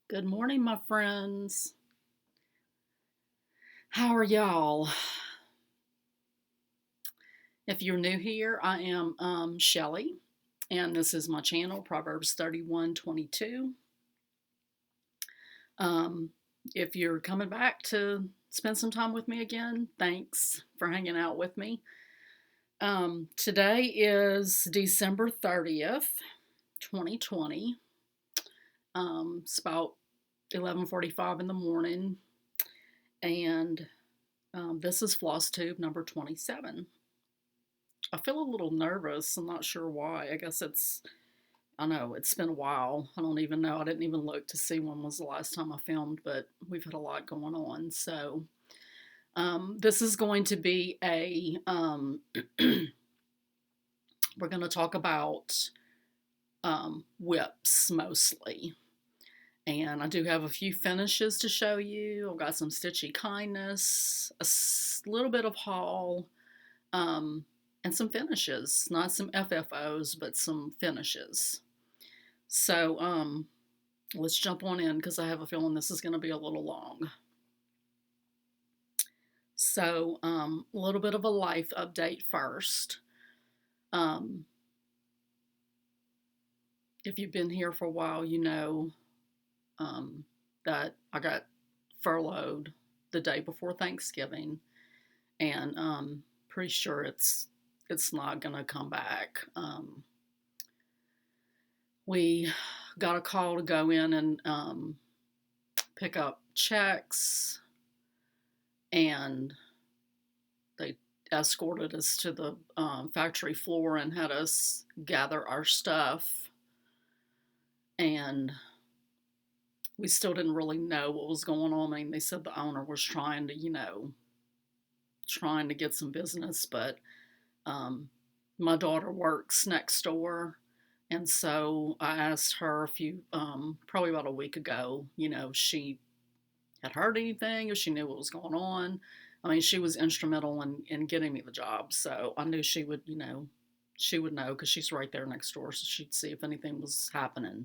Good morning, my friends. How are y'all? If you're new here, I am Shelly, and this is my channel, Proverbs 31:22. Um, if you're coming back to spend some time with me again, thanks for hanging out with me. Today is December 30th, 2020. It's about 11:45 in the morning, and this is Flosstube number 27. I feel a little nervous. I'm not sure why. I know it's been a while. I don't even know. I didn't even look to see when was the last time I filmed, but we've had a lot going on. So, this is going to be we're going to talk about WIPs mostly. And I do have a few finishes to show you. I've got some Stitchy Kindness, little bit of haul, um, and some finishes. Not some FFOs, but some finishes. So let's jump on in because I have a feeling this is going to be a little long. So a little bit of a life update first. If you've been here for a while, you know that I got furloughed the day before Thanksgiving, and pretty sure it's not gonna come back. We got a call to go in and pick up checks, and they escorted us to the factory floor and had us gather our stuff. And we still didn't really know what was going on. I mean, they said the owner was trying to, trying to get some business, but my daughter works next door. And so I asked her probably about a week ago, if she had heard anything, if she knew what was going on. I mean, she was instrumental in getting me the job. So I knew she would know because she's right there next door. So she'd see if anything was happening.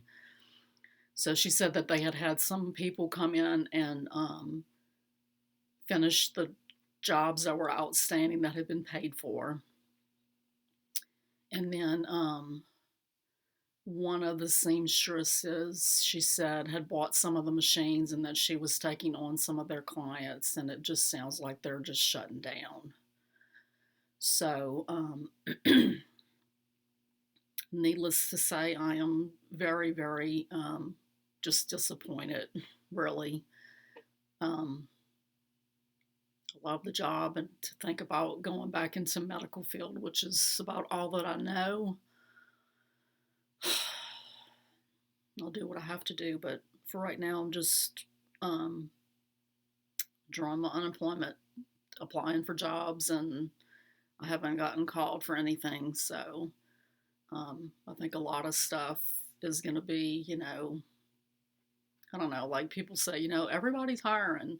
So she said that they had had some people come in and finish the jobs that were outstanding that had been paid for. And then one of the seamstresses, she said, had bought some of the machines and that she was taking on some of their clients, and it just sounds like they're just shutting down. So, needless to say, I am very, very just disappointed, really. I love the job, and to think about going back into medical field, which is about all that I know. I'll do what I have to do, but for right now, I'm just drawing my unemployment, applying for jobs, and I haven't gotten called for anything. So I think a lot of stuff is going to be, I don't know, like people say, everybody's hiring.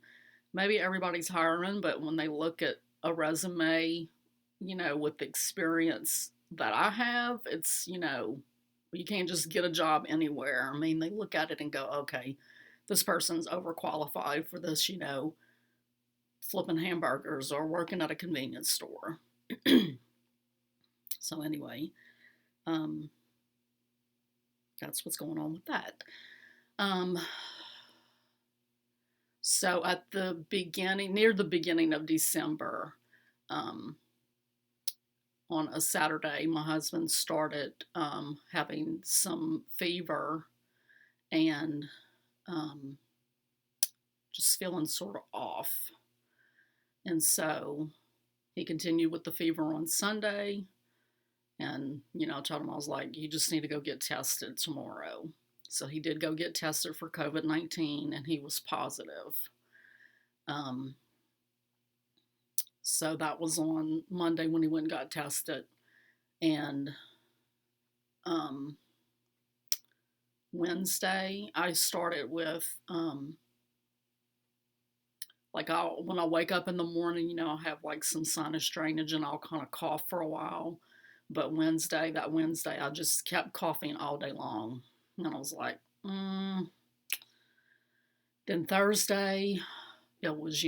Maybe everybody's hiring, but when they look at a resume, with the experience that I have, it's, you can't just get a job anywhere. I mean, they look at it and go, okay, this person's overqualified for this, flipping hamburgers or working at a convenience store. So anyway, that's what's going on with that. So at the beginning, near the beginning of December, on a Saturday, my husband started having some fever and just feeling sort of off. And so he continued with the fever on Sunday. And, I told him, I was like, you just need to go get tested tomorrow. So he did go get tested for COVID-19 and he was positive. So that was on Monday when he went and got tested. And Wednesday, I started with, when I wake up in the morning, I have like some sinus drainage and I'll kind of cough for a while. But that Wednesday, I just kept coughing all day long. And I was like, Then Thursday, it was,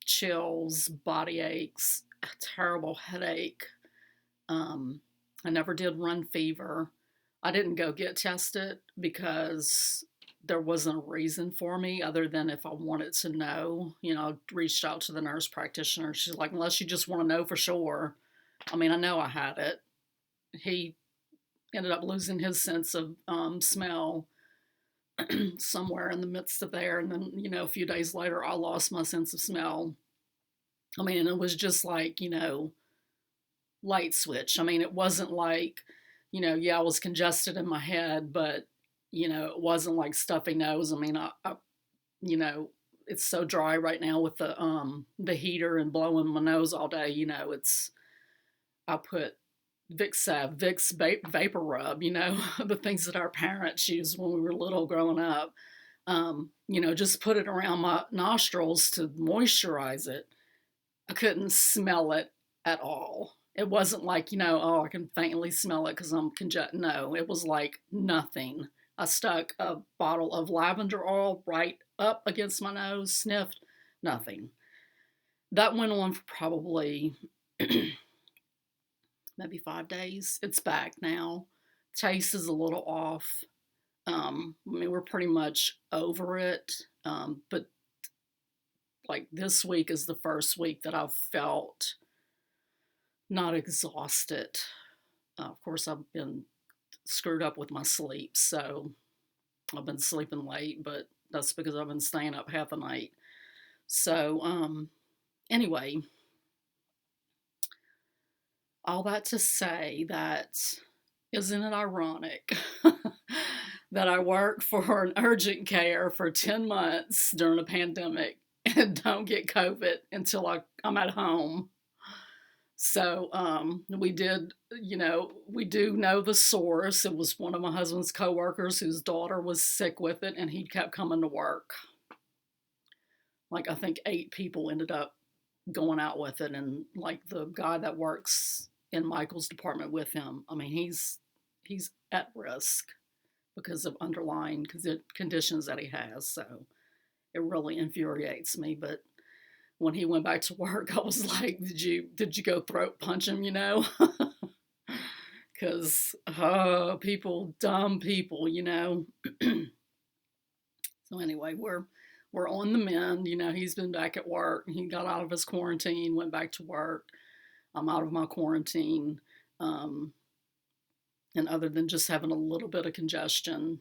chills, body aches, a terrible headache. I never did run fever. I didn't go get tested because there wasn't a reason for me other than if I wanted to know. I reached out to the nurse practitioner. She's like, unless you just want to know for sure. I mean, I know I had it. He ended up losing his sense of smell somewhere in the midst of there. And then, a few days later, I lost my sense of smell. I mean, and it was just like, light switch. I mean, it wasn't like, yeah, I was congested in my head, but, it wasn't like stuffy nose. I mean, you know, it's so dry right now with the heater and blowing my nose all day. I put Vicks vapor rub, the things that our parents used when we were little growing up. Just put it around my nostrils to moisturize it. I couldn't smell it at all. It wasn't like, oh, I can faintly smell it because I'm congested. No, it was like nothing. I stuck a bottle of lavender oil right up against my nose, sniffed, nothing. That went on for probably maybe 5 days. It's back now. Taste is a little off. I mean, we're pretty much over it. But like this week is the first week that I've felt not exhausted. Of course, I've been screwed up with my sleep, so I've been sleeping late, but that's because I've been staying up half the night. So, anyway, all that to say that isn't it ironic that I work for an urgent care for 10 months during a pandemic and don't get COVID until I'm at home. So we do know the source. It was one of my husband's coworkers whose daughter was sick with it, and he kept coming to work. Like, I think 8 people ended up going out with it, and like the guy that works in Michael's department with him, I mean, he's at risk because of underlying conditions that he has. So it really infuriates me. But when he went back to work, I was like, did you go throat punch him, Because, dumb people. So anyway, we're on the mend. He's been back at work. He got out of his quarantine, went back to work. I'm out of my quarantine. And other than just having a little bit of congestion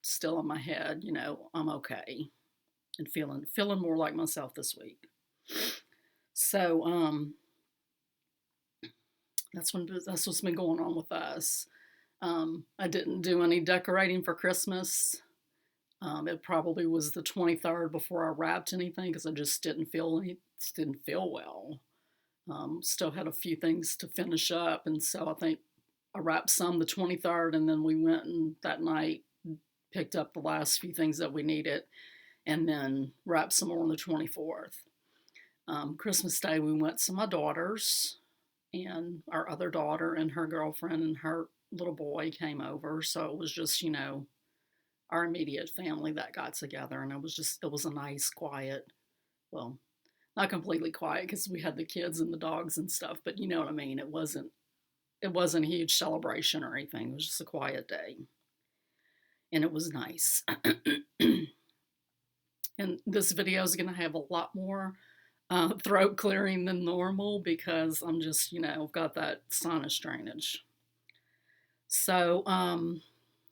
still in my head, I'm okay and feeling more like myself this week. So that's what's been going on with us. I didn't do any decorating for Christmas. It probably was the 23rd before I wrapped anything because I just didn't feel well. Still had a few things to finish up, and so I think I wrapped some the 23rd, and then we went and that night picked up the last few things that we needed, and then wrapped some more on the 24th. Christmas Day, we went to my daughter's, and our other daughter and her girlfriend and her little boy came over. So it was just, our immediate family that got together. And it was a nice, quiet, well, not completely quiet because we had the kids and the dogs and stuff, but you know what I mean? It wasn't a huge celebration or anything. It was just a quiet day. And it was nice. And this video is going to have a lot more throat clearing than normal because I'm just, got that sinus drainage. So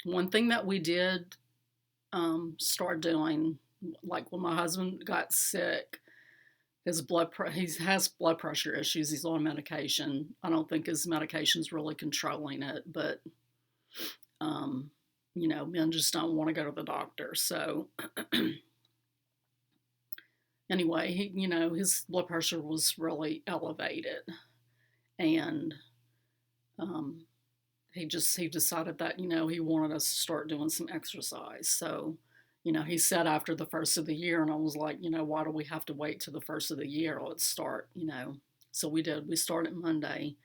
one thing that we did start doing, like when my husband got sick, he has blood pressure issues. He's on medication. I don't think his medication's really controlling it, but men just don't want to go to the doctor. So anyway, his blood pressure was really elevated, and he decided that, he wanted us to start doing some exercise. So, he said after the first of the year, and I was like, why do we have to wait till the first of the year? Let's start, So we did. We started Monday,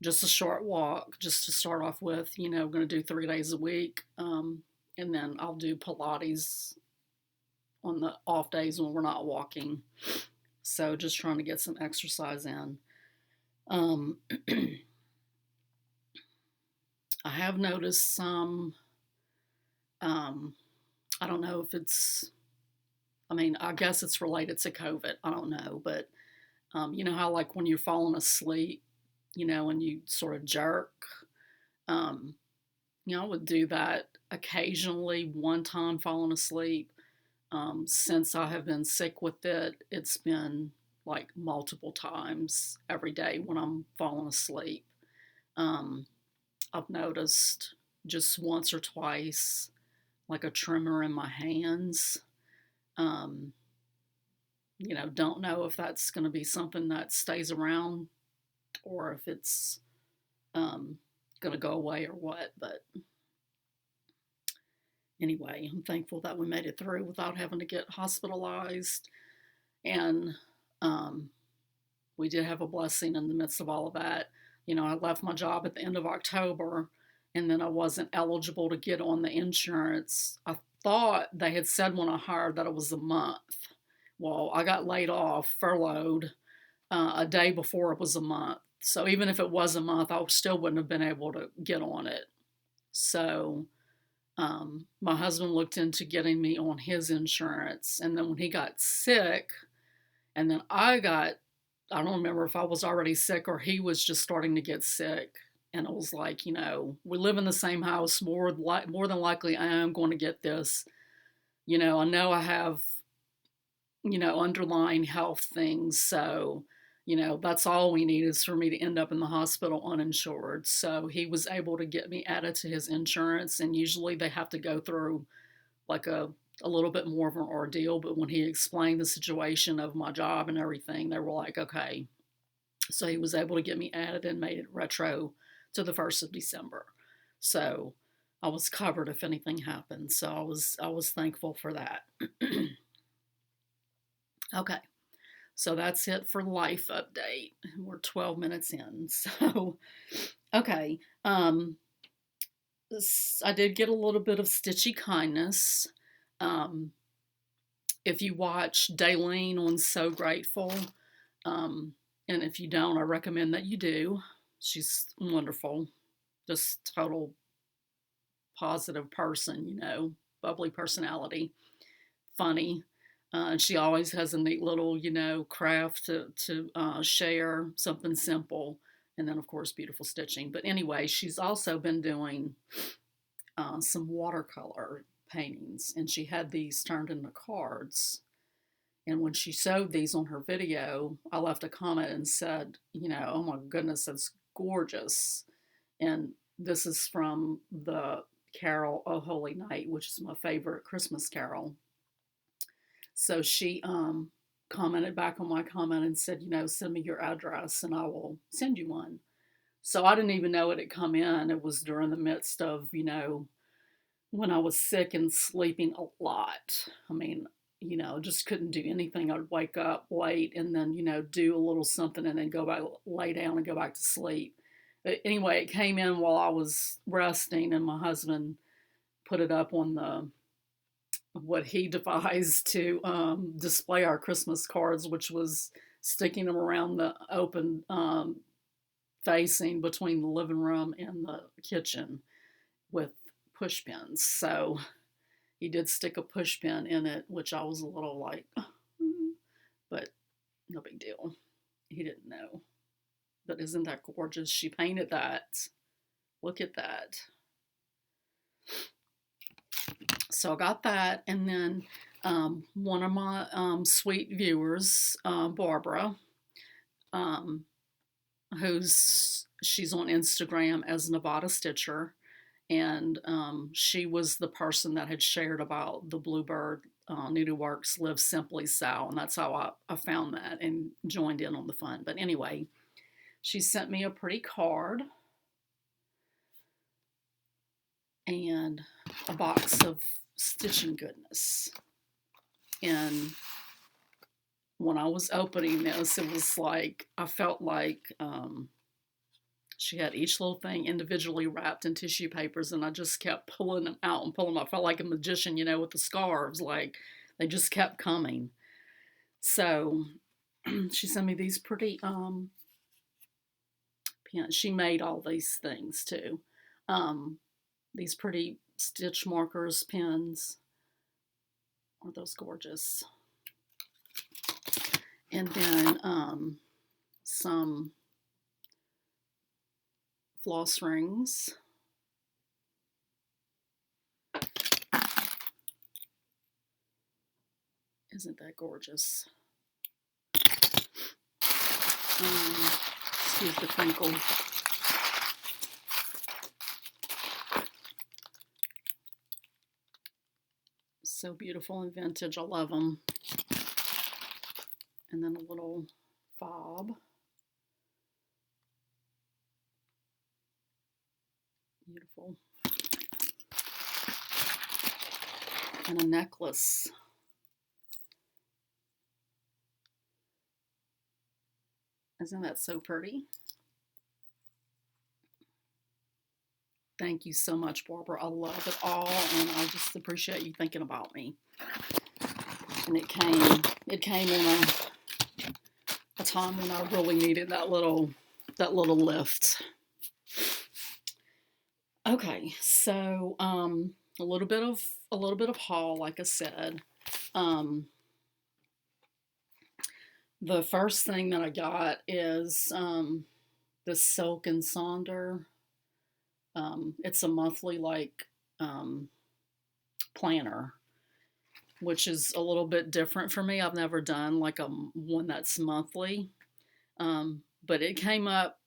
just a short walk, just to start off with, going to do 3 days a week. And then I'll do Pilates on the off days when we're not walking. So just trying to get some exercise in. Um, I have noticed some, um, I don't know if it's, I mean, I guess it's related to COVID. I don't know. But you know how, like, when you're falling asleep, and you sort of jerk? Um, I would do that occasionally, one time falling asleep. Since I have been sick with it, it's been like multiple times every day when I'm falling asleep. Um, I've noticed just once or twice, like a tremor in my hands. Um, don't know if that's going to be something that stays around or if it's um, going to go away or what. But anyway, I'm thankful that we made it through without having to get hospitalized. And um, we did have a blessing in the midst of all of that. I left my job at the end of October, and then I wasn't eligible to get on the insurance. I thought they had said when I hired that it was a month. Well, I got laid off, furloughed, a day before it was a month. So even if it was a month, I still wouldn't have been able to get on it. So my husband looked into getting me on his insurance. And then when he got sick, and then I don't remember if I was already sick or he was just starting to get sick. And it was like, we live in the same house. More than likely, I am going to get this. I know I have, underlying health things. So, that's all we need is for me to end up in the hospital uninsured. So he was able to get me added to his insurance. And usually they have to go through like a little bit more of an ordeal. But when he explained the situation of my job and everything, they were like, okay. So he was able to get me added and made it retro to the 1st of December. So I was covered if anything happened. So I was thankful for that. Okay. So that's it for life update. We're 12 minutes in. So, okay. I did get a little bit of stitchy kindness. If you watch Daylene on So Grateful, and if you don't, I recommend that you do. She's wonderful. Just total positive person, bubbly personality, funny. And she always has a neat little, craft to share, something simple. And then, of course, beautiful stitching. But anyway, she's also been doing some watercolor paintings. And she had these turned into cards. And when she showed these on her video, I left a comment and said, oh my goodness, that's gorgeous. And this is from the carol, O Holy Night, which is my favorite Christmas carol. So she commented back on my comment and said, send me your address and I will send you one. So I didn't even know it had come in. It was during the midst of, when I was sick and sleeping a lot. I mean, just couldn't do anything. I'd wake up late and then, do a little something and then go back, lay down and go back to sleep. But anyway, it came in while I was resting and my husband put it up on what he devised to display our Christmas cards, which was sticking them around the open facing between the living room and the kitchen with push pins. So he did stick a push pin in it, which I was a little like, but no big deal. He didn't know. But isn't that gorgeous? She painted that. Look at that. So I got that. And then one of my sweet viewers, Barbara, she's on Instagram as Nevada Stitcher. And she was the person that had shared about the Bluebird Needleworks Live Simply Sal. And that's how I found that and joined in on the fun. But anyway, she sent me a pretty card and a box of stitching goodness. And when I was opening this, it was like, I felt like she had each little thing individually wrapped in tissue papers, and I just kept pulling them out and pulling them out. I felt like a magician, with the scarves, like, They just kept coming. So she sent me these pretty pens. She made all these things too. These pretty stitch markers pens. Aren't those gorgeous? And then some floss rings. Isn't that gorgeous? Excuse the crinkle. So beautiful and vintage. I love them. And then a little fob. Beautiful. And a necklace. Isn't that so pretty? Thank you so much, Barbara. I love it all, and I just appreciate you thinking about me. And it came in a time when I really needed that little lift. Okay, so a little bit of haul, like I said. The first thing that I got is the Silk and Sonder. It's a monthly planner, which is a little bit different for me. I've never done like one that's monthly, but it came up.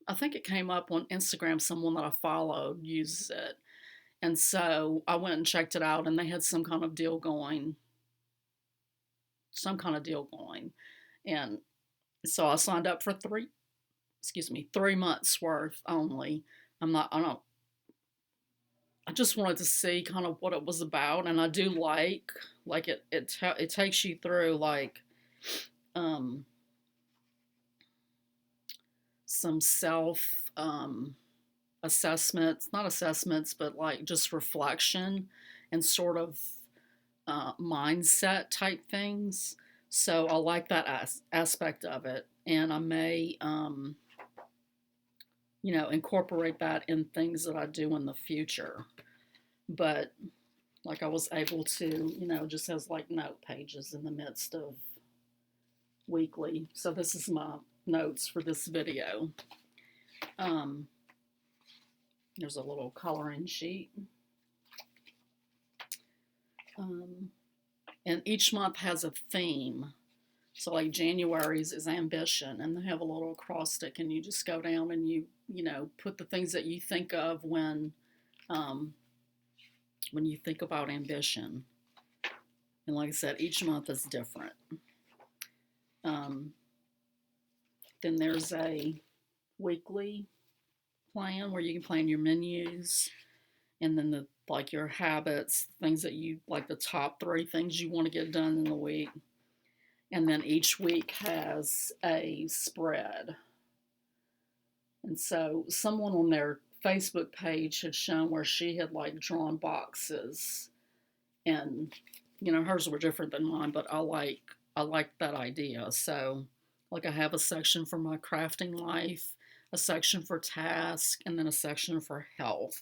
I think it came up on Instagram. Someone that I followed uses it, and so I went and checked it out, and they had some kind of deal going. And so I signed up for 3 months worth only. I just wanted to see kind of what it was about, and I do like it takes you through like some self assessments, not assessments, but like just reflection and sort of mindset type things. So I like that aspect of it, and I may incorporate that in things that I do in the future. But like I was able to, just has like note pages in the midst of weekly. So this is my notes for this video. There's a little coloring sheet. And each month has a theme. So like January's is ambition, and they have a little acrostic, and you just go down and you put the things that you think of when you think about ambition. And like I said, each month is different. Then there's a weekly plan where you can plan your menus, and then your habits, things that you like, the top 3 things you want to get done in the week. And then each week has a spread. And so someone on their Facebook page had shown where she had like drawn boxes, and hers were different than mine, but I like that idea. So like I have a section for my crafting life, a section for task, and then a section for health.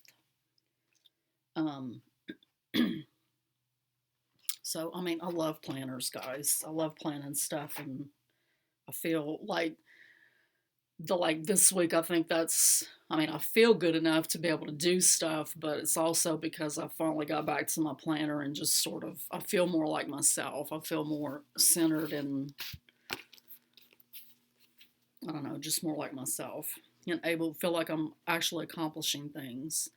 So I mean, I love planners, guys. I love planning stuff, and I feel like this week, I think I feel good enough to be able to do stuff, but it's also because I finally got back to my planner and just sort of, I feel more like myself. I feel more centered and, I don't know, just more like myself and feel like I'm actually accomplishing things.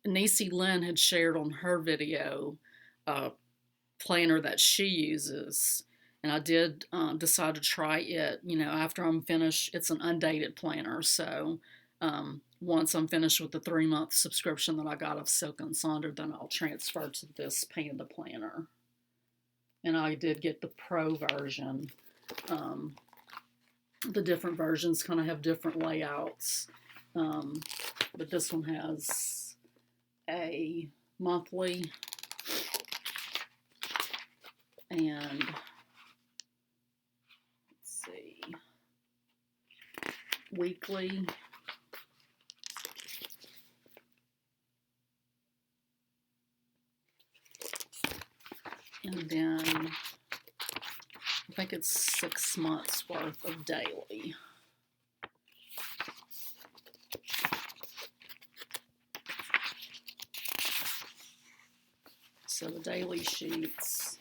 Niecy Lynn had shared on her video a planner that she uses. And I did decide to try it, after I'm finished. It's an undated planner. So once I'm finished with the 3-month subscription that I got of Silk and Sonder, then I'll transfer to this Panda planner. And I did get the Pro version. The different versions kind of have different layouts. But this one has a monthly And let's see, weekly. And then I think it's 6 months worth of daily. So the daily sheets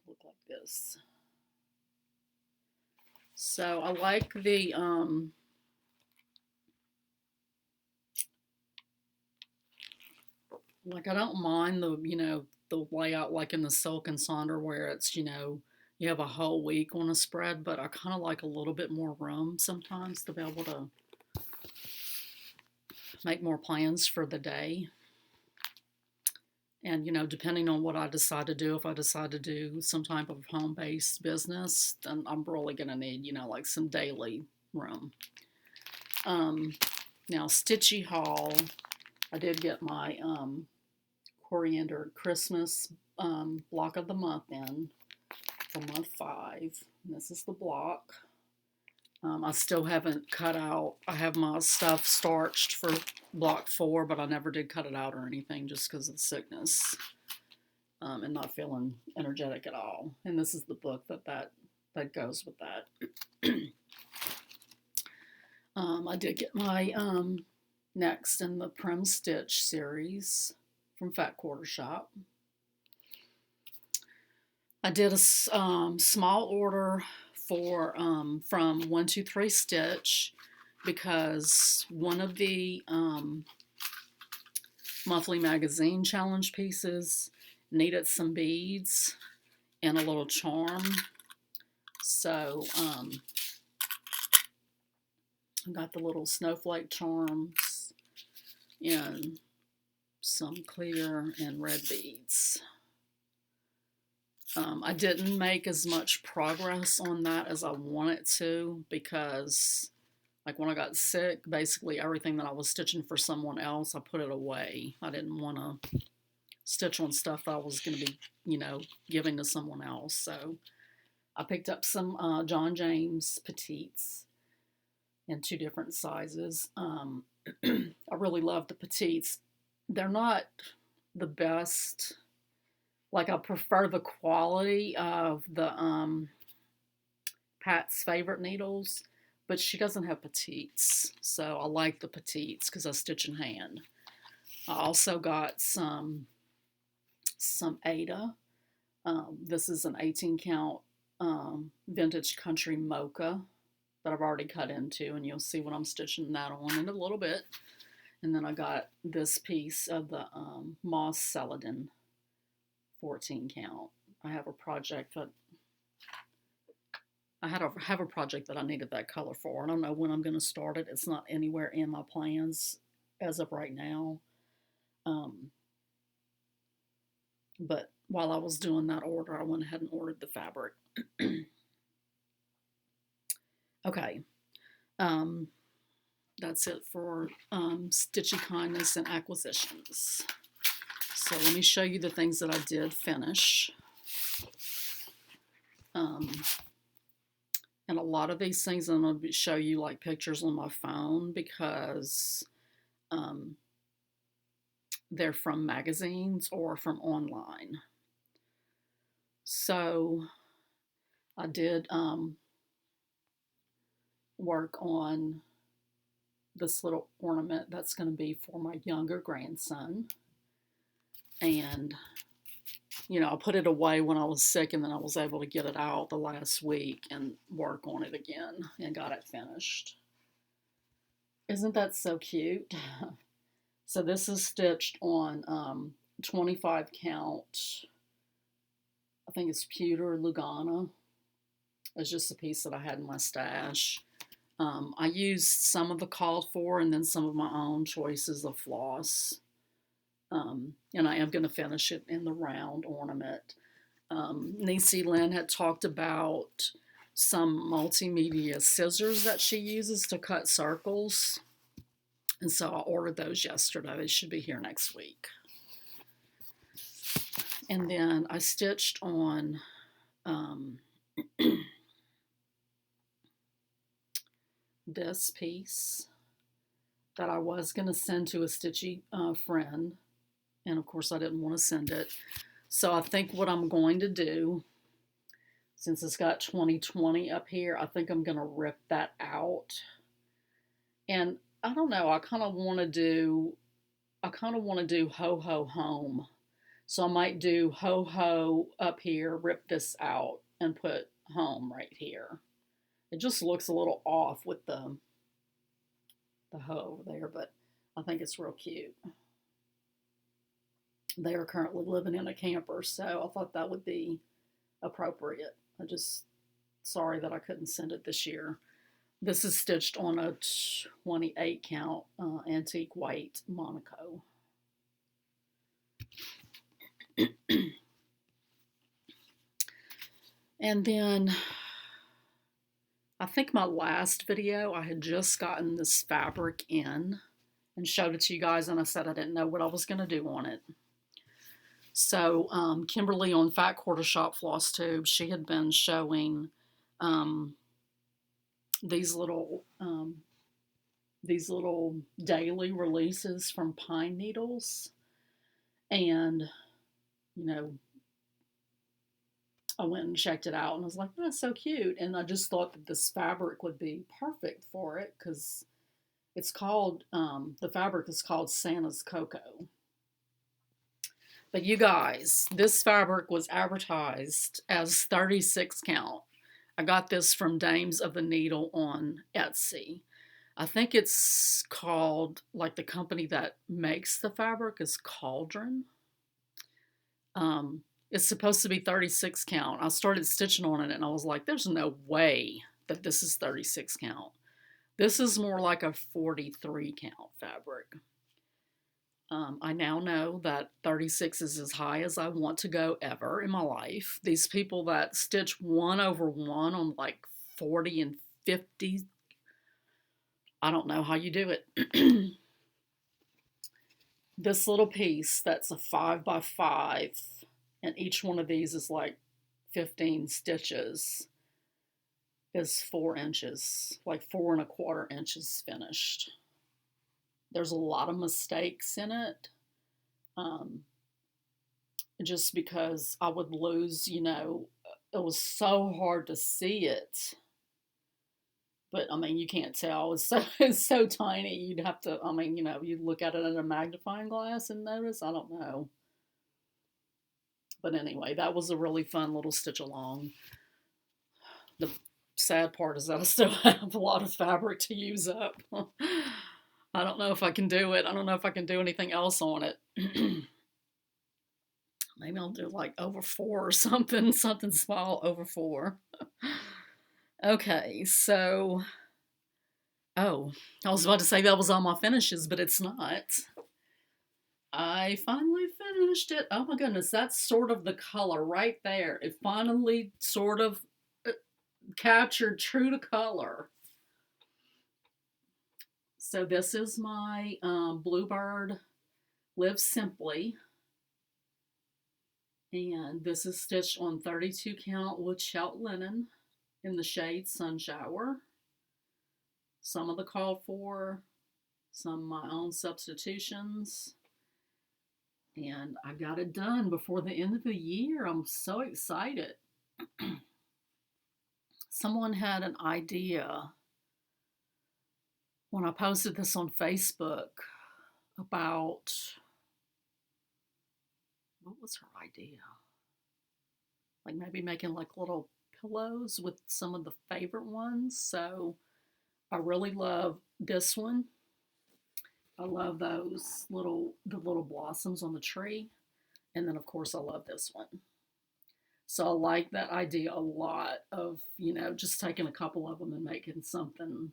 look like this. So I like the like, I don't mind the, the layout like in the Silk and Sonder where it's, you have a whole week on a spread, but I kind of like a little bit more room sometimes to be able to make more plans for the day. And, depending on what I decide to do, if I decide to do some type of home-based business, then I'm really going to need, like some daily room. Now, Stitchy haul, I did get my Coriander Christmas block of the month in for month 5. And this is the block. I still haven't cut out. I have my stuff starched for block 4, but I never did cut it out or anything just because of the sickness and not feeling energetic at all. And this is the book that goes with that. I did get my Next in the Prim Stitch series from Fat Quarter Shop. I did a small order for from 123 Stitch because one of the monthly magazine challenge pieces needed some beads and a little charm. So I got the little snowflake charms and some clear and red beads. I didn't make as much progress on that as I wanted to because, like, when I got sick, basically everything that I was stitching for someone else, I put it away. I didn't want to stitch on stuff that I was going to be, giving to someone else. So I picked up some John James Petites in 2 different sizes. I really love the Petites. They're not the best. Like, I prefer the quality of the Pat's Favorite needles, but she doesn't have petites, so I like the petites because I stitch in hand. I also got some Ada. This is an 18 count vintage country mocha that I've already cut into, and you'll see what I'm stitching that on in a little bit. And then I got this piece of the Moss Celadon 14 count. I have a project that have a project that I needed that color for. I don't know when I'm going to start it. It's not anywhere in my plans as of right now. But while I was doing that order, I went ahead and ordered the fabric. Okay. That's it for Stitchy Kindness and acquisitions. So let me show you the things that I did finish. And a lot of these things I'm going to show you like pictures on my phone because they're from magazines or from online. So I did work on this little ornament that's going to be for my younger grandson. And I put it away when I was sick, and then I was able to get it out the last week and work on it again and got it finished. Isn't that so cute? So this is stitched on 25 count, I think it's pewter Lugana. It's just a piece that I had in my stash. I used some of the called for and then some of my own choices of floss. And I am going to finish it in the round ornament. Niecy Lynn had talked about some multimedia scissors that she uses to cut circles. And so I ordered those yesterday. They should be here next week. And then I stitched on this piece that I was going to send to a stitchy friend. And of course I didn't want to send it. So I think what I'm going to do, since it's got 2020 up here, I think I'm going to rip that out. And I don't know, I kind of want to do ho ho home. So I might do ho ho up here, rip this out, and put home right here. It just looks a little off with the hoe over there, but I think it's real cute. They are currently living in a camper, so I thought that would be appropriate. Sorry that I couldn't send it this year. This is stitched on a 28 count antique white Monaco. And then I think my last video, I had just gotten this fabric in and showed it to you guys, and I said I didn't know what I was going to do on it. So Kimberly on Fat Quarter Shop Flosstube, she had been showing these little daily releases from pine needles, and you know, I went and checked it out and I was like, oh, that's so cute. And I just thought that this fabric would be perfect for it because it's called, the fabric is called Santa's Cocoa. But you guys, this fabric was advertised as 36 count. I got this from Dames of the Needle on Etsy. I think it's called, like the company that makes the fabric is Cauldron. It's supposed to be 36 count. I started stitching on it and I was like, there's no way that this is 36 count. This is more like a 43 count fabric. I now know that 36 is as high as I want to go ever in my life. These people that stitch 1/1 on like 40 and 50, I don't know how you do it. This little piece that's a 5x5, and each one of these is like 15 stitches, is 4 inches, like 4¼ inches finished. There's a lot of mistakes in it, just because I would lose, you know, it was so hard to see it. But, I mean, you can't tell. It's so tiny. You'd have to, I mean, you know, you'd look at it in a magnifying glass and notice. I don't know. But anyway, that was a really fun little stitch along. The sad part is that I still have a lot of fabric to use up. I don't know if I can do it. I don't know if I can do anything else on it. Maybe I'll do like over 4 or something small over 4. Okay, so, oh, I was about to say that was all my finishes, but it's not. I finally finished it. Oh my goodness, that's sort of the color right there. It finally sort of captured true to color. So this is my Bluebird Live Simply. And this is stitched on 32 count wood shelt linen in the shade Sunshower. Some of the called for, some my own substitutions. And I got it done before the end of the year. I'm so excited. Someone had an idea when I posted this on Facebook about, what was her idea? Like maybe making like little pillows with some of the favorite ones. So I really love this one. I love those the little blossoms on the tree. And then of course I love this one. So I like that idea a lot of, you know, just taking a couple of them and making something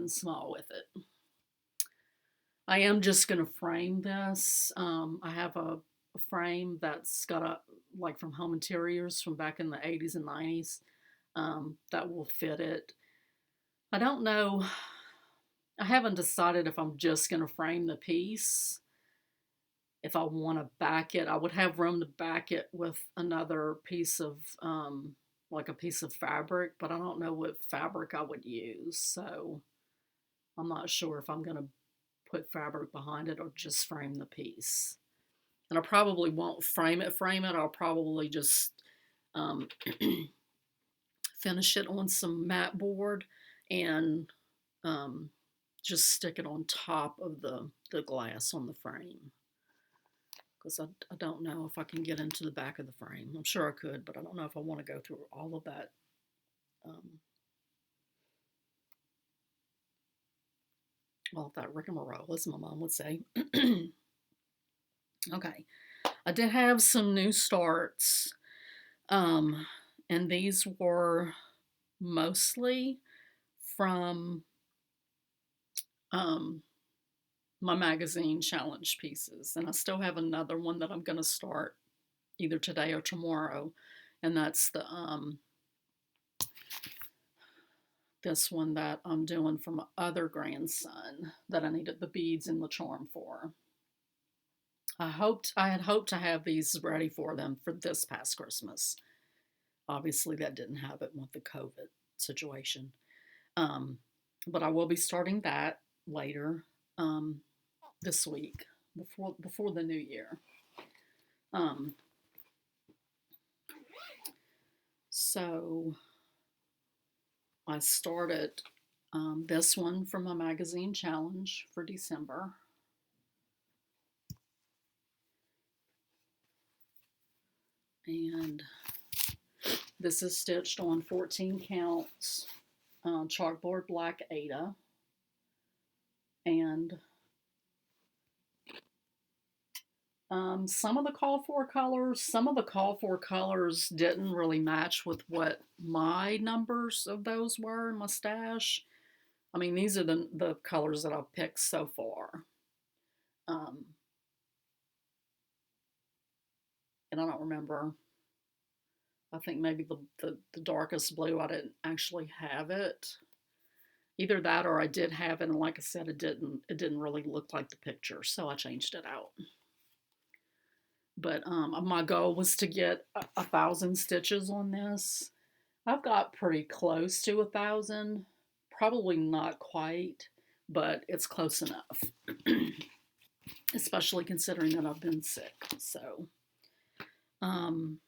small with it. I am just going to frame this. I have a frame that's got a, like from Home Interiors from back in the 80s and 90s, that will fit it. I don't know. I haven't decided if I'm just going to frame the piece if I want to back it, I would have room to back it with another piece of, like a piece of fabric, but I don't know what fabric I would use. So I'm not sure if I'm going to put fabric behind it or just frame the piece. And I probably won't frame it. I'll probably just um, finish it on some mat board and just stick it on top of the glass on the frame. Because I don't know if I can get into the back of the frame. I'm sure I could, but I don't know if I want to go through all of that. Well, that rigmarole, as my mom would say. Okay. I did have some new starts, and these were mostly from my magazine challenge pieces. And I still have another one that I'm going to start either today or tomorrow. And that's the this one that I'm doing for my other grandson that I needed the beads and the charm for. I had hoped to have these ready for them for this past Christmas. Obviously, that didn't happen with the COVID situation. But I will be starting that later this week before the new year. So I started this one from my magazine challenge for December. And this is stitched on 14 counts chalkboard black Ada. And some of the called for colors didn't really match with what my numbers of those were in my stash. I mean, these are the colors that I've picked so far. And I don't remember. I think maybe the darkest blue, I didn't actually have it. Either that or I did have it, and like I said, it didn't really look like the picture, so I changed it out. But my goal was to get 1,000 stitches on this. I've got pretty close to 1,000. Probably not quite, but it's close enough. Especially considering that I've been sick. So, then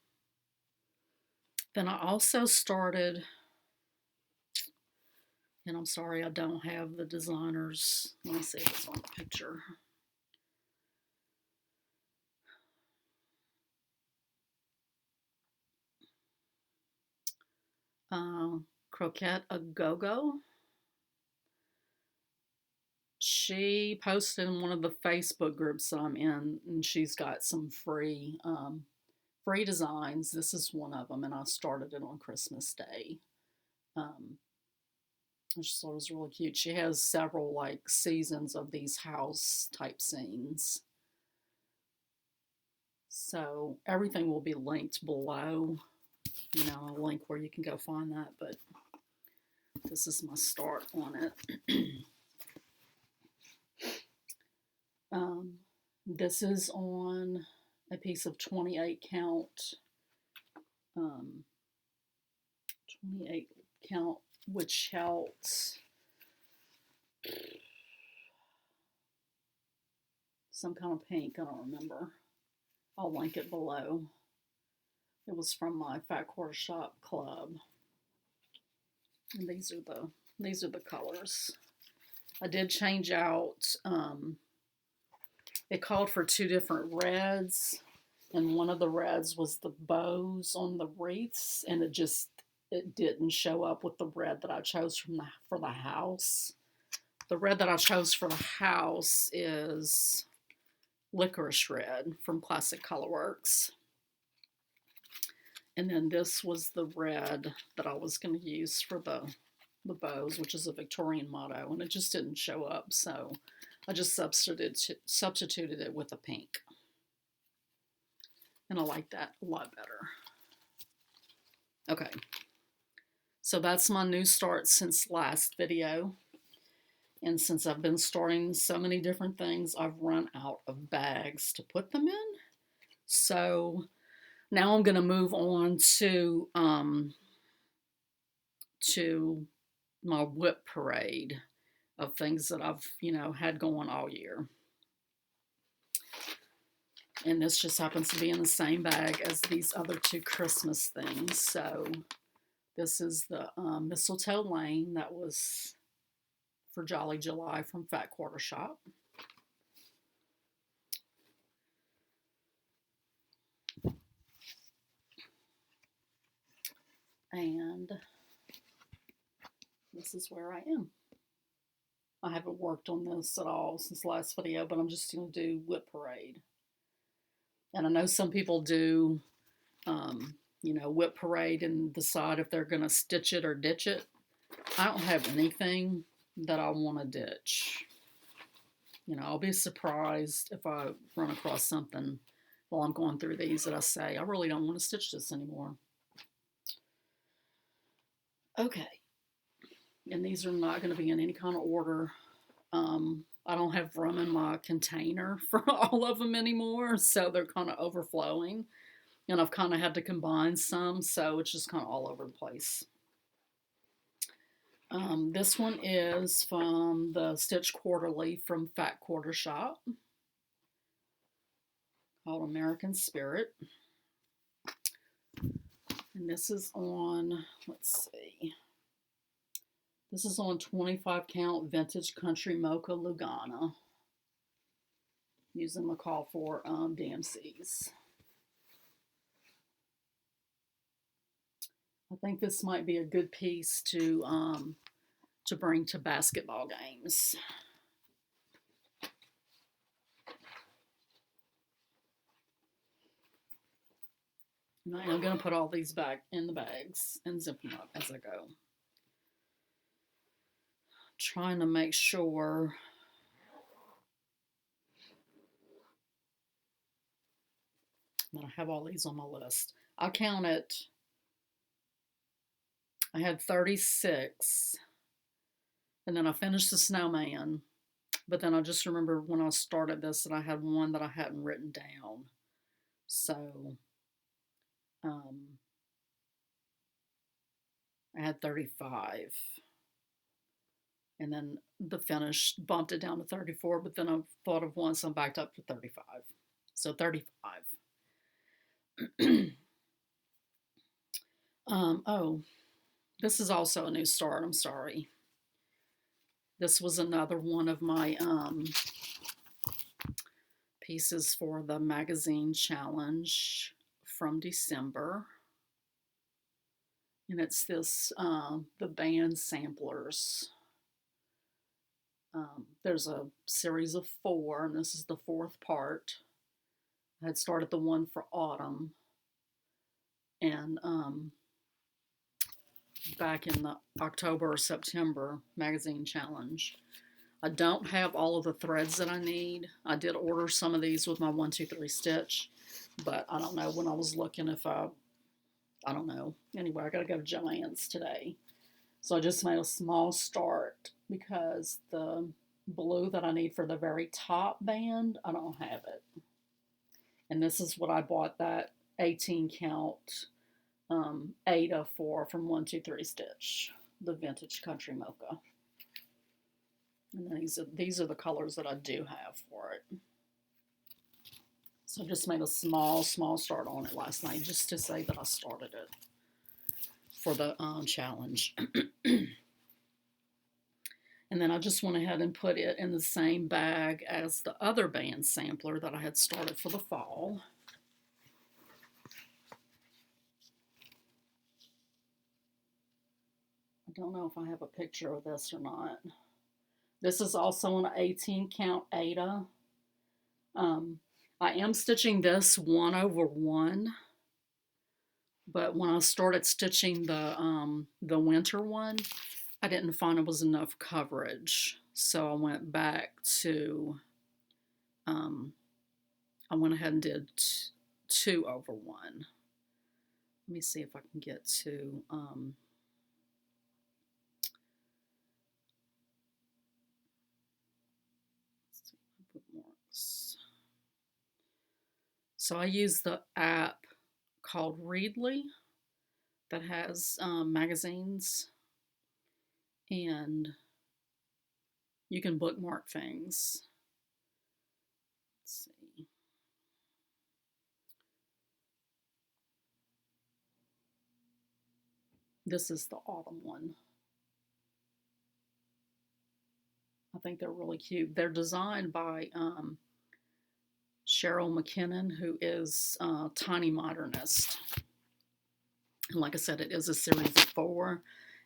I also started, and I'm sorry I don't have the designers. Let me see if it's on the picture. Croquette a Go-Go. She posted in one of the Facebook groups that I'm in, and she's got some free designs. This is one of them, and I started it on Christmas Day. I just thought it was really cute. She has several like seasons of these house type scenes. So everything will be linked below. You know, a link where you can go find that, but this is my start on it. This is on a piece of 28 count, 28 count witch helps. Some kind of pink, I don't remember. I'll link it below. It was from my Fat Quarter Shop Club. And these are the colors. I did change out, it called for 2 different reds, and one of the reds was the bows on the wreaths, and it didn't show up with the red that I chose for the house. The red that I chose for the house is Licorice Red from Classic Colorworks. And then this was the red that I was going to use for the bows, which is a Victorian motto, and it just didn't show up, so I just substituted it with a pink. And I like that a lot better. Okay, so that's my new start since last video. And since I've been starting so many different things, I've run out of bags to put them in. So now I'm going to move on to my WIP parade of things that I've, had going all year. And this just happens to be in the same bag as these other two Christmas things. So this is the Mistletoe Lane that was for Jolly July from Fat Quarter Shop. And this is where I am. I haven't worked on this at all since the last video, but I'm just going to do WIP parade. And I know some people do, WIP parade and decide if they're going to stitch it or ditch it. I don't have anything that I want to ditch. I'll be surprised if I run across something while I'm going through these that I say, I really don't want to stitch this anymore. Okay. And these are not going to be in any kind of order. I don't have room in my container for all of them anymore, so they're kind of overflowing. And I've kind of had to combine some, so it's just kind of all over the place. This one is from the Stitch Quarterly from Fat Quarter Shop, called American Spirit. And this is on, let's see, this is on 25 count vintage country mocha Lugana, using the call for DMCs. I think this might be a good piece to bring to basketball games. And I'm going to put all these back in the bags and zip them up as I go. Trying to make sure that I have all these on my list. I counted, I had 36, and then I finished the snowman, but then I just remember when I started this that I had one that I hadn't written down. So I had 35. And then the finish bumped it down to 34, but then I thought of one, so I'm backed up to 35. So 35. Oh, this is also a new start. I'm sorry. This was another one of my pieces for the magazine challenge from December. And it's this, the band samplers. There's a series of 4, and this is the 4th part. I had started the one for autumn, and back in the October or September magazine challenge. I don't have all of the threads that I need. I did order some of these with my 1, 2, 3 stitch, but I don't know when I was looking if I don't know. Anyway, I gotta go to Joann's today. So I just made a small start because the blue that I need for the very top band, I don't have it. And this is what I bought that 18 count Ada for from 1, 2, 3 Stitch, the vintage country mocha. And then these are the colors that I do have for it. So I just made a small start on it last night just to say that I started it for the challenge. And then I just went ahead and put it in the same bag as the other band sampler that I had started for the fall. I don't know if I have a picture of this or not. This is also an 18 count Ada. I am stitching this 1/1, but when I started stitching the winter one, I didn't find it was enough coverage, so I went back to, I went ahead and did 2/1. Let me see if I can get to, So I use the app called Readly that has magazines, and you can bookmark things. Let's see. This is the autumn one. I think they're really cute. They're designed by Cheryl McKinnon, who is Tiny Modernist. And like I said, it is a series of 4,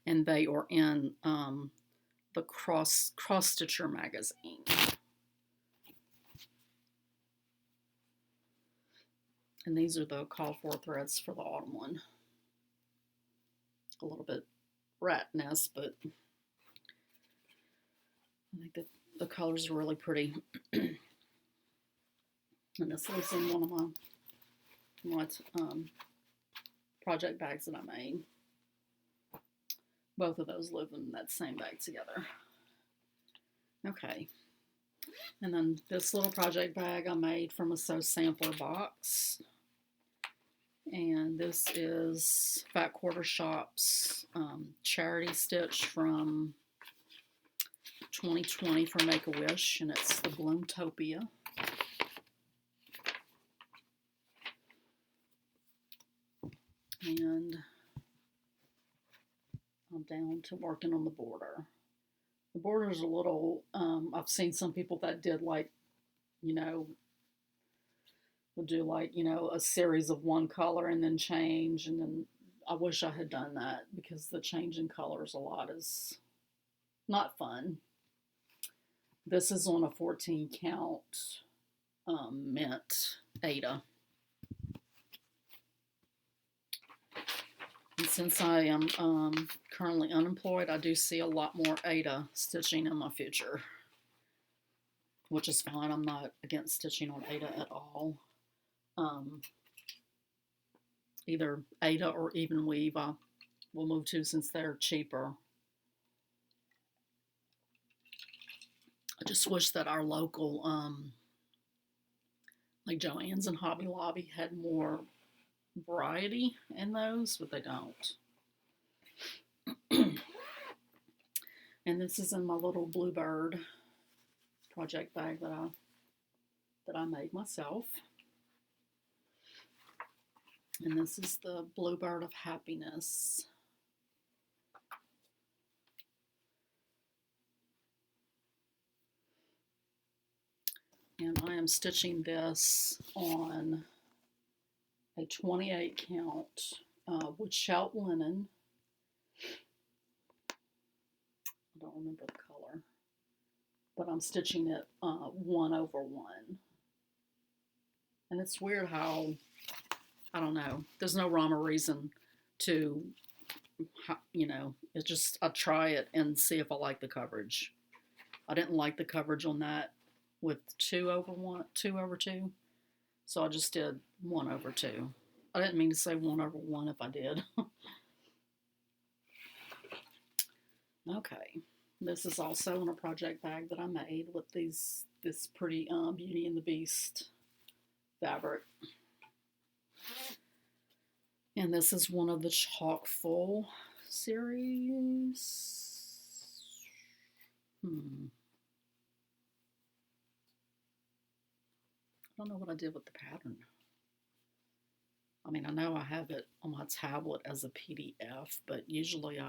and they are in the Cross Stitcher magazine. And these are the call for threads for the autumn one. A little bit rat nest, but I think that the colors are really pretty. And this lives in one of my project bags that I made. Both of those live in that same bag together. Okay. And then this little project bag I made from a Sew Sampler box. And this is Fat Quarter Shop's charity stitch from 2020 for Make-A-Wish, and it's the Bloomtopia. And I'm down to working on the border. The border is a little, I've seen some people that did like, would do like, a series of one color and then change. And then I wish I had done that, because the change in colors a lot is not fun. This is on a 14 count mint Ada. And since I am currently unemployed, I do see a lot more Ada stitching in my future, which is fine. I'm not against stitching on Ada at all. Either Ada or even weave I will move to, since they're cheaper. I just wish that our local, like Joann's and Hobby Lobby, had more variety in those, but they don't. And this is in my little Bluebird project bag that I made myself. And this is the Bluebird of Happiness. And I am stitching this on a 28 count wood shelt linen. I don't remember the color, but I'm stitching it 1/1. And it's weird how, I don't know, there's no rhyme or reason to, it's just, I try it and see if I like the coverage. I didn't like the coverage on that with 2/2, so I just did 1/2. I didn't mean to say 1/1 if I did. Okay, this is also in a project bag that I made with this pretty Beauty and the Beast fabric. And this is one of the Chock-full series. I don't know what I did with the pattern. I mean, I know I have it on my tablet as a PDF, but usually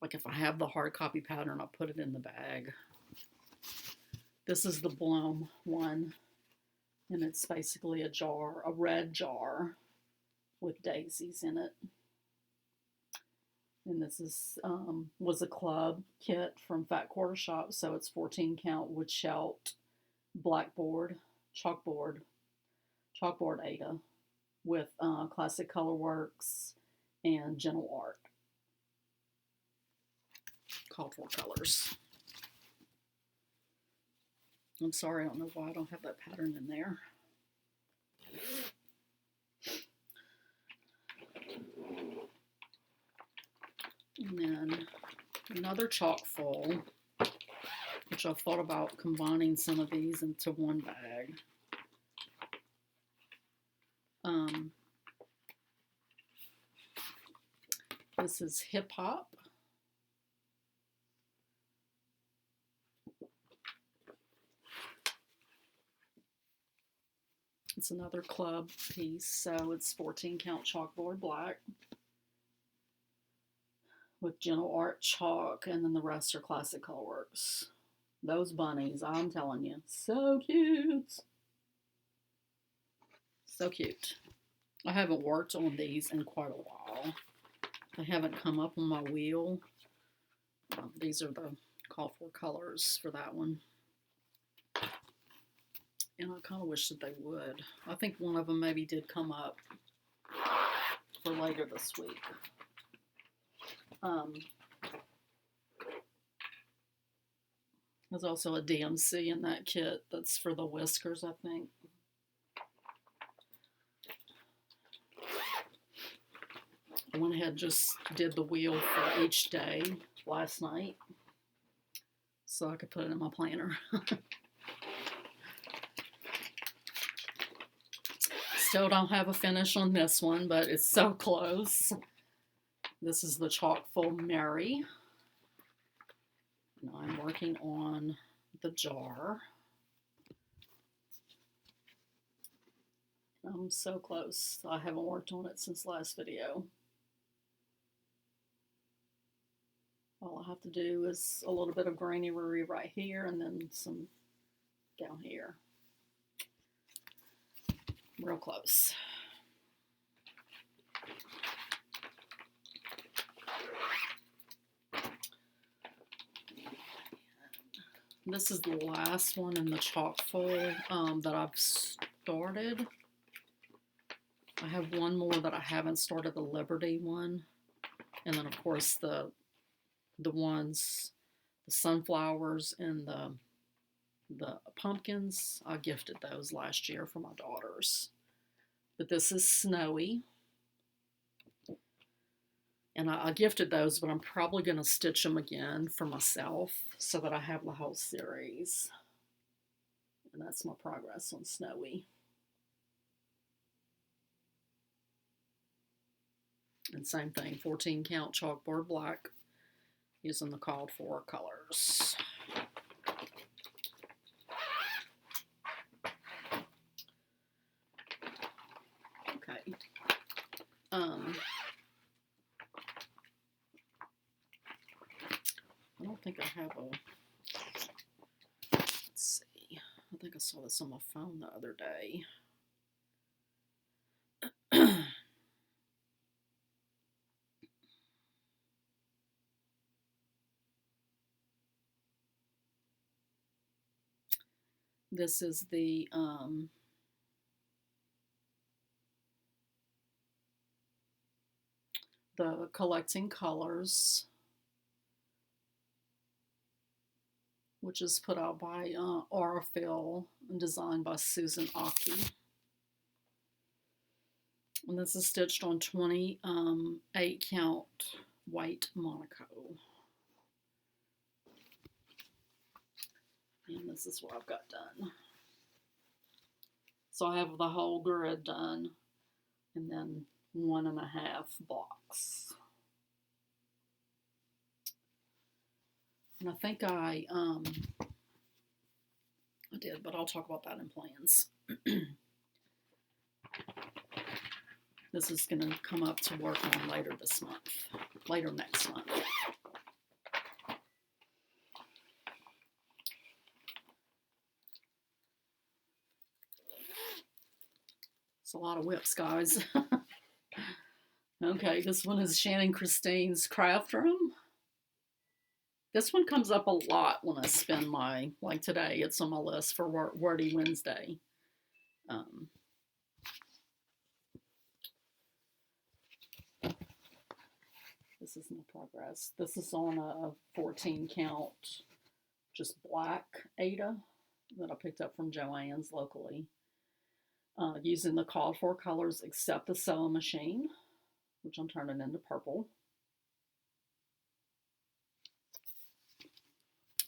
like if I have the hard copy pattern, I'll put it in the bag. This is the Bloom one, and it's basically a red jar with daisies in it. And this is was a club kit from Fat Quarter Shop, so it's 14 count wood shelt chalkboard Ada with Classic Colorworks and Gentle Art. Called for colors. I'm sorry, I don't know why I don't have that pattern in there. And then another Chock-full, which I've thought about combining some of these into one bag. This is hip hop. It's another club piece, so it's 14 count chalkboard black with gentle art chalk, and then the rest are classic colorworks. Those bunnies, I'm telling you, so cute. So cute. I haven't worked on these in quite a while. They haven't come up on my wheel. These are the call for colors for that one. And I kind of wish that they would. I think one of them maybe did come up for later this week. There's also a DMC in that kit that's for the whiskers, I think. I went ahead and just did the wheel for each day last night so I could put it in my planner. Still don't have a finish on this one, but it's so close. This is the Chalkful Mary. Now I'm working on the jar. I'm so close. I haven't worked on it since last video. All I have to do is a little bit of grainery right here and then some down here. Real close. This is the last one in the Chalkful that I've started. I have one more that I haven't started, the Liberty one. And then of course the ones, the sunflowers and the pumpkins, I gifted those last year for my daughters. But this is Snowy. And I gifted those, but I'm probably going to stitch them again for myself so that I have the whole series. And that's my progress on Snowy. And same thing, 14 count chalkboard black using the called for colors. Okay. I don't think I have a, let's see, I think I saw this on my phone the other day. This is the Collecting Colors, which is put out by Aurifil and designed by Susan Aki. And this is stitched on 28 count white Monaco. And this is what I've got done. So I have the whole grid done and then 1.5 blocks. And I think I did, but I'll talk about that in plans. This is going to come up to work on later this month, later next month. It's a lot of WIPs, guys. Okay, this one is Shannon Christine's Craft Room. This one comes up a lot when I spend my, like today, it's on my list for Wordy Wednesday. This is my progress. This is on a 14 count, just black Ada that I picked up from Joann's locally. Using the called for colors except the sewing machine, which I'm turning into purple.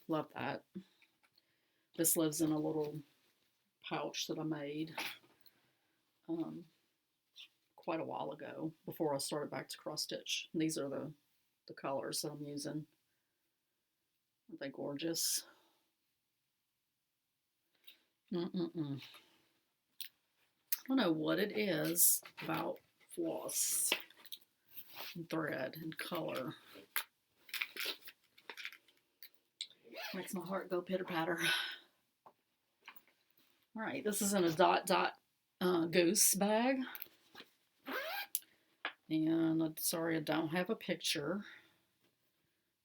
Love that. This lives in a little pouch that I made. quite a while ago before I started back to cross stitch. And these are the colors that I'm using. Aren't they gorgeous? I don't know what it is about floss and thread and color. Makes my heart go pitter patter. All right, this is in a dot goose bag. And I'm sorry I don't have a picture,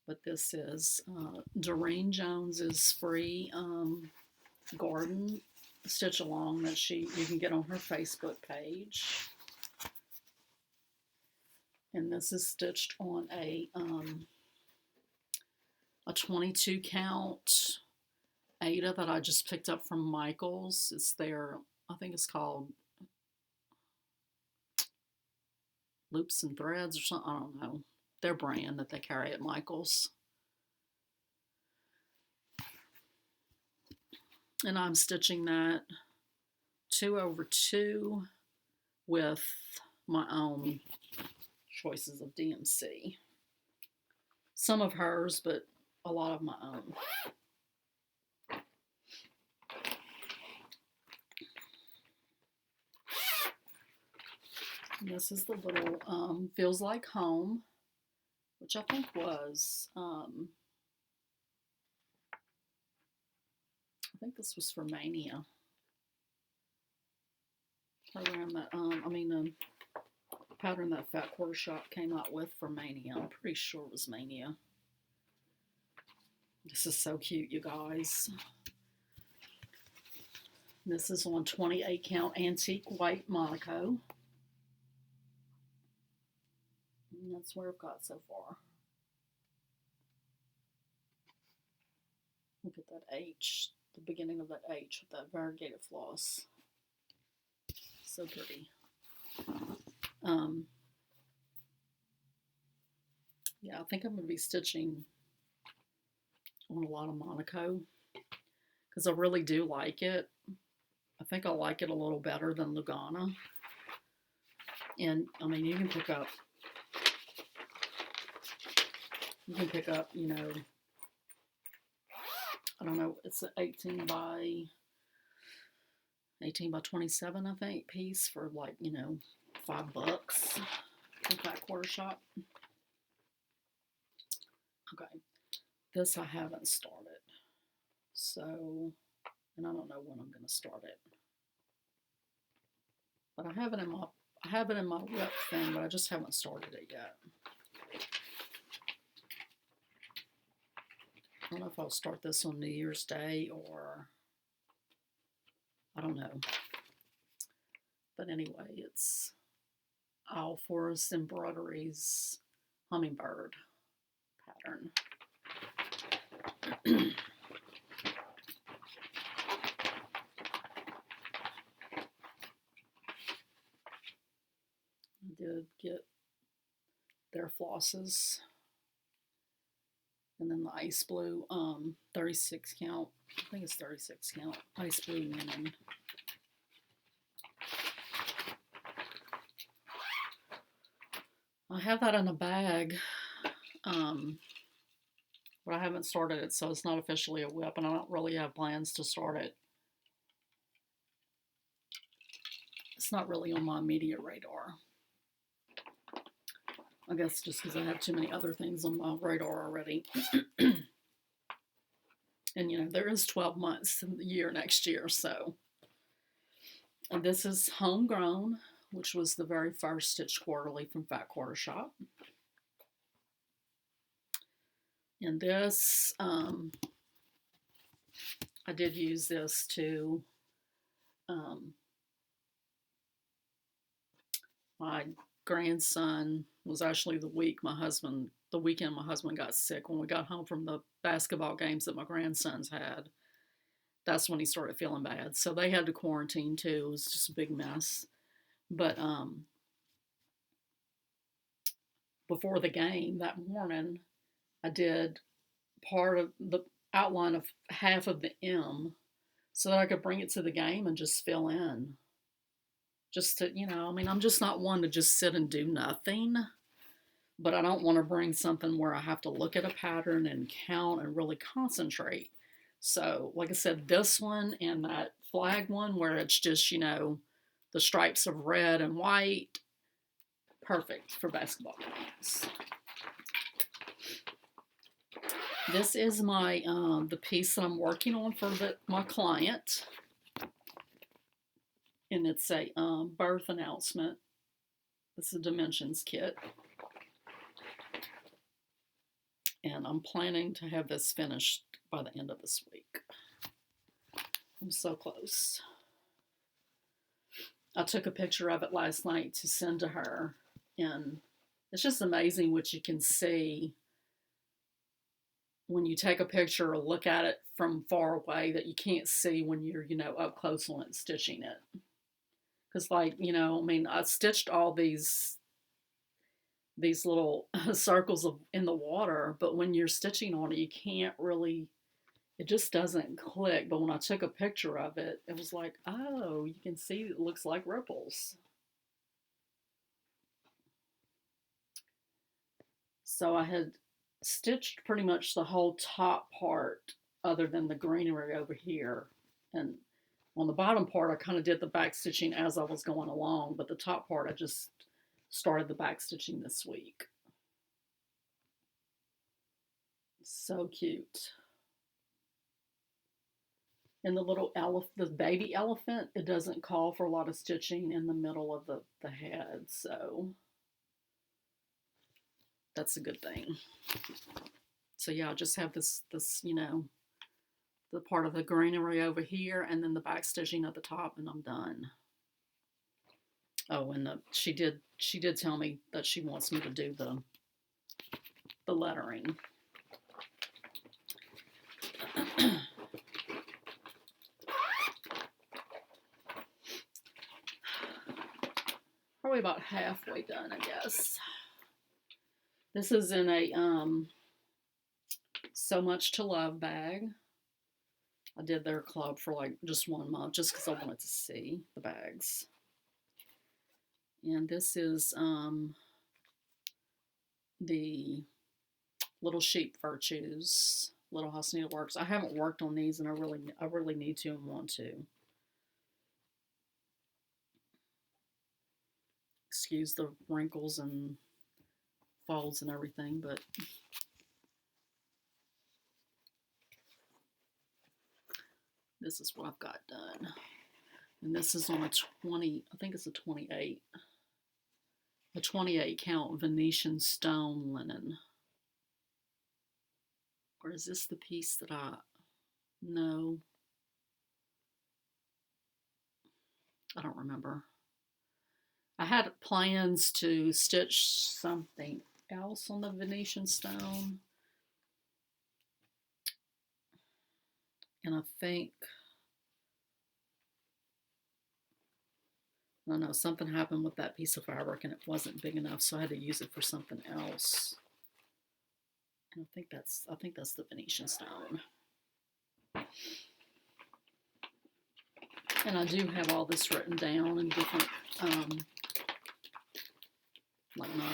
but this is Doreen Jones's free garden stitch along that you can get on her Facebook page. And this is stitched on a 22 count Aida that I just picked up from Michael's. It's their, I think it's called Loops and Threads or something. I don't know. Their brand that they carry at Michael's. And I'm stitching that 2/2 with my own choices of DMC. Some of hers, but a lot of my own. And this is the little Feels Like Home, which I think was, I think this was for Mania. Program that, pattern that Fat Quarter Shop came out with for Mania. I'm pretty sure it was Mania. This is so cute, you guys. This is on 28 count antique white Monaco. And that's where I've got so far. Look at that H, the beginning of that H with that variegated floss. So pretty. Yeah, I think I'm going to be stitching on a lot of Monaco because I really do like it. I think I like it a little better than Lugana. And I mean, you can pick up, you know, I don't know, it's an 18 by 27, I think, piece for like, you know, $5 from Fat Quarter Shop. Okay, this I haven't started, so, and I don't know when I'm going to start it, but I have it in my WIP thing, but I just haven't started it yet. I don't know if I'll start this on New Year's Day or I don't know. But anyway, it's Owl Forest Embroideries Hummingbird pattern. I did get their flosses. And then the ice blue, 36 count, I think it's 36 count, ice blue linen. I have that in a bag, but I haven't started it, so it's not officially a WIP, and I don't really have plans to start it. It's not really on my immediate radar. I guess just because I have too many other things on my radar already. And, you know, there is 12 months in the year next year, so. And this is Homegrown, which was the very first Stitch Quarterly from Fat Quarter Shop. And this, I did use this to, my grandson was actually the weekend my husband got sick. When we got home from the basketball games that my grandsons had, that's when he started feeling bad. So they had to quarantine too. It was just a big mess. But before the game that morning, I did part of the outline of half of the M so that I could bring it to the game and just fill in. just to, I mean, I'm just not one to just sit and do nothing, but I don't want to bring something where I have to look at a pattern and count and really concentrate. So, like I said, this one and that flag one where it's just, the stripes of red and white, perfect for basketball games. This is my the piece that I'm working on for my client, and it's a birth announcement. This is a dimensions kit, and I'm planning to have this finished by the end of this week. I'm so close. I took a picture of it last night to send to her, and it's just amazing what you can see when you take a picture or look at it from far away that you can't see when you're, up close on it stitching it. Because, I mean, I stitched all these little circles in the water, but when you're stitching on it, you can't really, it just doesn't click. But when I took a picture of it, it was like, oh, you can see it looks like ripples. So I had stitched pretty much the whole top part other than the greenery over here. And on the bottom part, I kind of did the back stitching as I was going along, but the top part, I just started the back stitching this week. So cute. And the little the baby elephant, it doesn't call for a lot of stitching in the middle of the head, so that's a good thing. So yeah, I just have this, the part of the greenery over here, and then the back stitching at the top, and I'm done. Oh, and she did tell me that she wants me to do the lettering. Probably about halfway done, I guess. This is in a So Much to Love bag. I did their club for like just 1 month just because I wanted to see the bags. And this is the Little Sheep Virtues, Little House Needleworks. I haven't worked on these, and I really need to and want to. Excuse the wrinkles and folds and everything, but this is what I've got done. And this is on a 20, I think it's a 28 count Venetian stone linen. Or is this the piece that no, I don't remember. I had plans to stitch something else on the Venetian stone. And I think, I don't know, something happened with that piece of fabric and it wasn't big enough, so I had to use it for something else. And I think that's the Venetian stone. And I do have all this written down in different, like my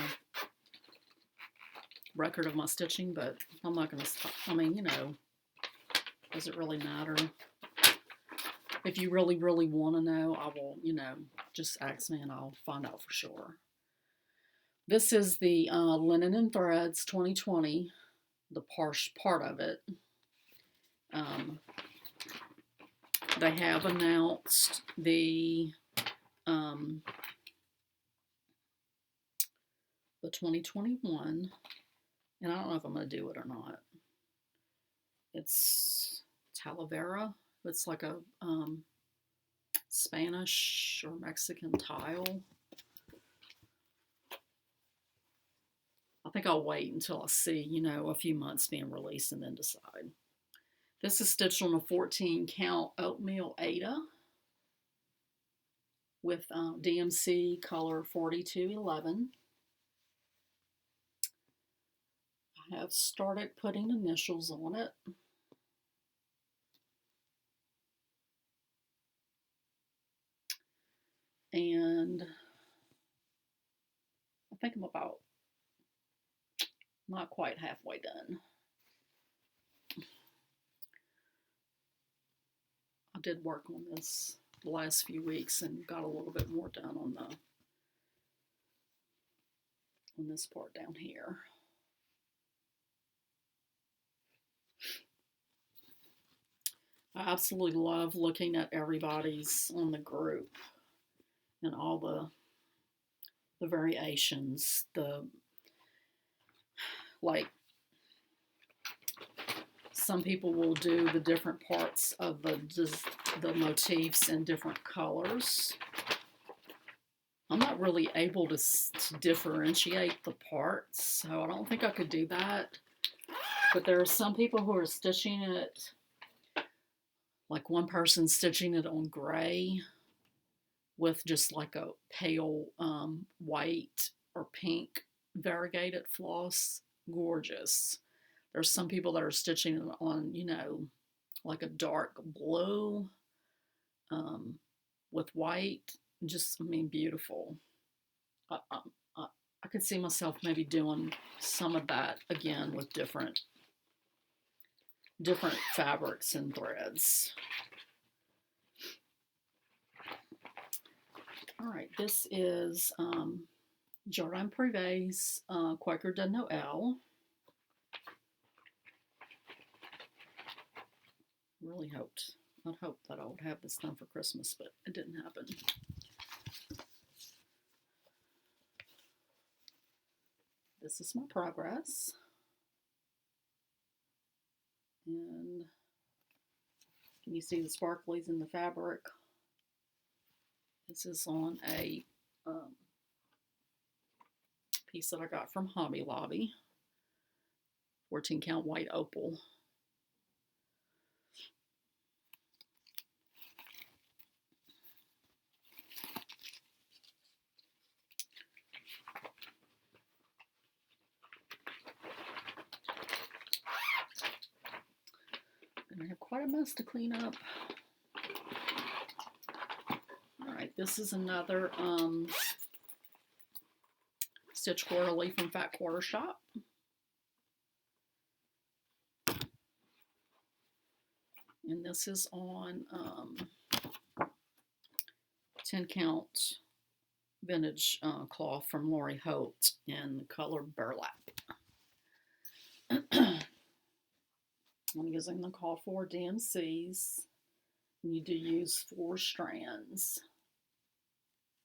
record of my stitching, but I'm not going to stop. I mean, does it really matter? If you really, really want to know, I will, just ask me and I'll find out for sure. This is the Linen and Threads 2020, the part of it. They have announced the 2021, and I don't know if I'm going to do it or not. It's Talavera. It's like a Spanish or Mexican tile. I think I'll wait until I see, a few months being released and then decide. This is stitched on a 14 count oatmeal Aida with DMC color 4211. I have started putting initials on it. And I think I'm about not quite halfway done. I did work on this the last few weeks and got a little bit more done on this part down here. I absolutely love looking at everybody's on the group and all the variations, like some people will do the different parts of the motifs in different colors. I'm not really able to differentiate the parts, so I don't think I could do that. But there are some people who are stitching it, like one person stitching it on gray with just like a pale white or pink variegated floss. Gorgeous. There's some people that are stitching it on, you know, like a dark blue with white. Just, I mean, beautiful. I could see myself maybe doing some of that again with different fabrics and threads. All right, this is Jardin Privé's Quaker de Noël. Really I'd hoped that I would have this done for Christmas, but it didn't happen. This is my progress. And can you see the sparklies in the fabric? This is on a piece that I got from Hobby Lobby, 14 count white opal. And I have quite a mess to clean up. All right, this is another Stitch Quarterly from Fat Quarter Shop. And this is on 10 count vintage cloth from Lori Holt in the color Burlap. I'm using the call for DMCs. You do use 4 strands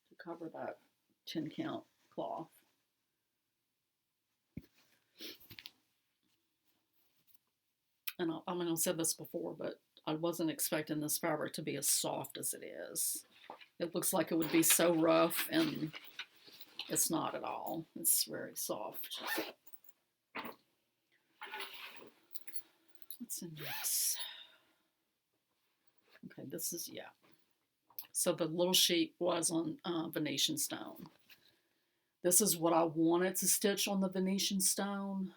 to cover that 10 count cloth. And I mean, I've said this before, but I wasn't expecting this fabric to be as soft as it is. It looks like it would be so rough, and it's not at all. It's very soft. What's in this? Okay, this is, yeah. So the little sheet was on Venetian stone. This is what I wanted to stitch on the Venetian stone.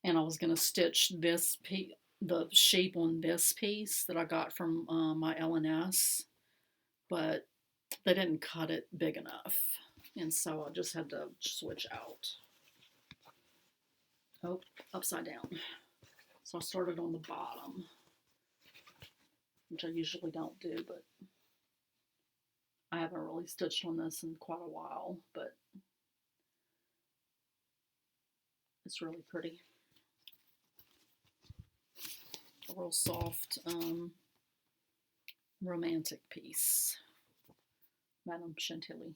And I was going to stitch this piece, the shape on this piece that I got from my L&S, but they didn't cut it big enough. And so I just had to switch out. Oh, upside down. So I started on the bottom, which I usually don't do, but I haven't really stitched on this in quite a while, but it's really pretty. A real soft, romantic piece. Madame Chantilly.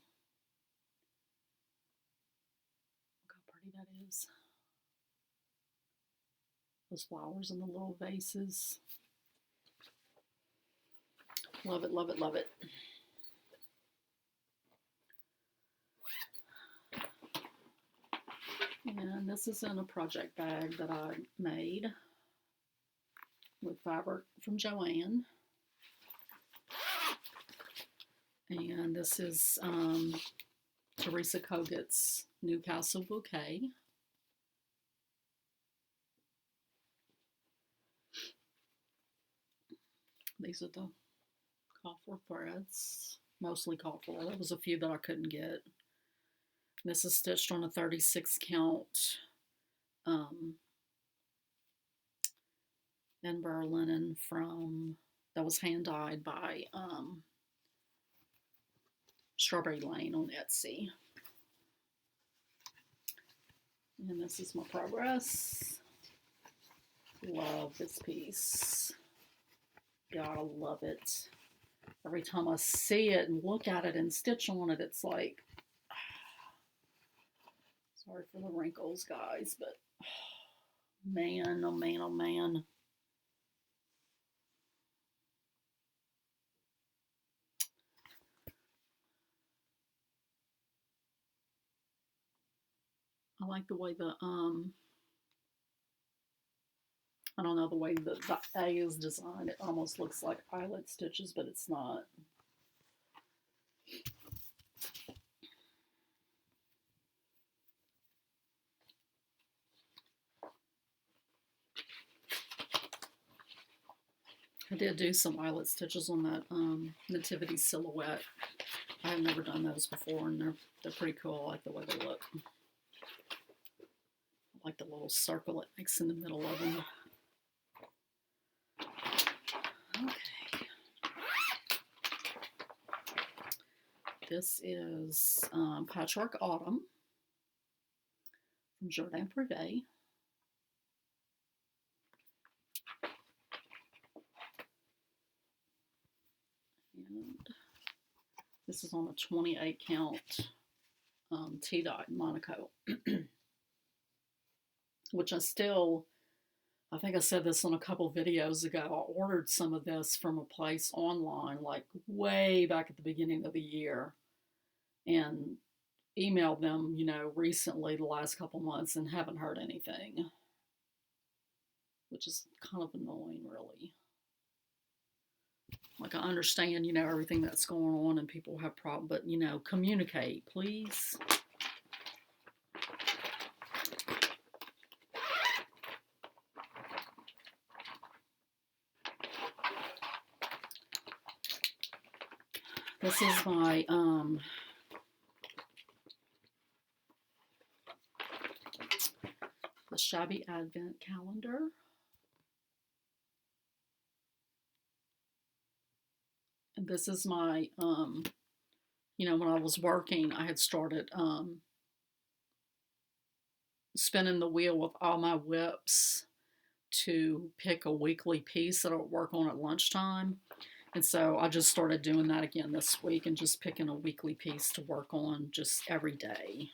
Look how pretty that is. Those flowers in the little vases. Love it, love it, love it. And this is in a project bag that I made with fabric from Joanne. And this is Teresa Cogut's Newcastle Bouquet. These are the call for threads. mostly called for. There was a few that I couldn't get. This is stitched on a 36 count Edinburgh linen that was hand dyed by Strawberry Lane on Etsy. And this is my progress. Love this piece. Gotta love it. Every time I see it and look at it and stitch on it, it's like, sorry for the wrinkles, guys, but man, oh man, oh man. I like the way the, I don't know, the way the A is designed. It almost looks like eyelet stitches, but it's not. I did do some eyelet stitches on that nativity silhouette. I have never done those before, and they're pretty cool. I like the way they look. I like the little circle it makes in the middle of them. Okay. This is Patchwork Autumn from Jardin Privé. And this is on a 28 count T-dot Monaco, which I think I said this on a couple videos ago. I ordered some of this from a place online, like way back at the beginning of the year, and emailed them, recently, the last couple months, and haven't heard anything, which is kind of annoying, really. Like, I understand, everything that's going on and people have problems, but, communicate, please. This is my the Shabby Advent Calendar. And this is my, when I was working, I had started spinning the wheel with all my WIPs to pick a weekly piece that I'll work on at lunchtime. And so I just started doing that again this week and just picking a weekly piece to work on just every day.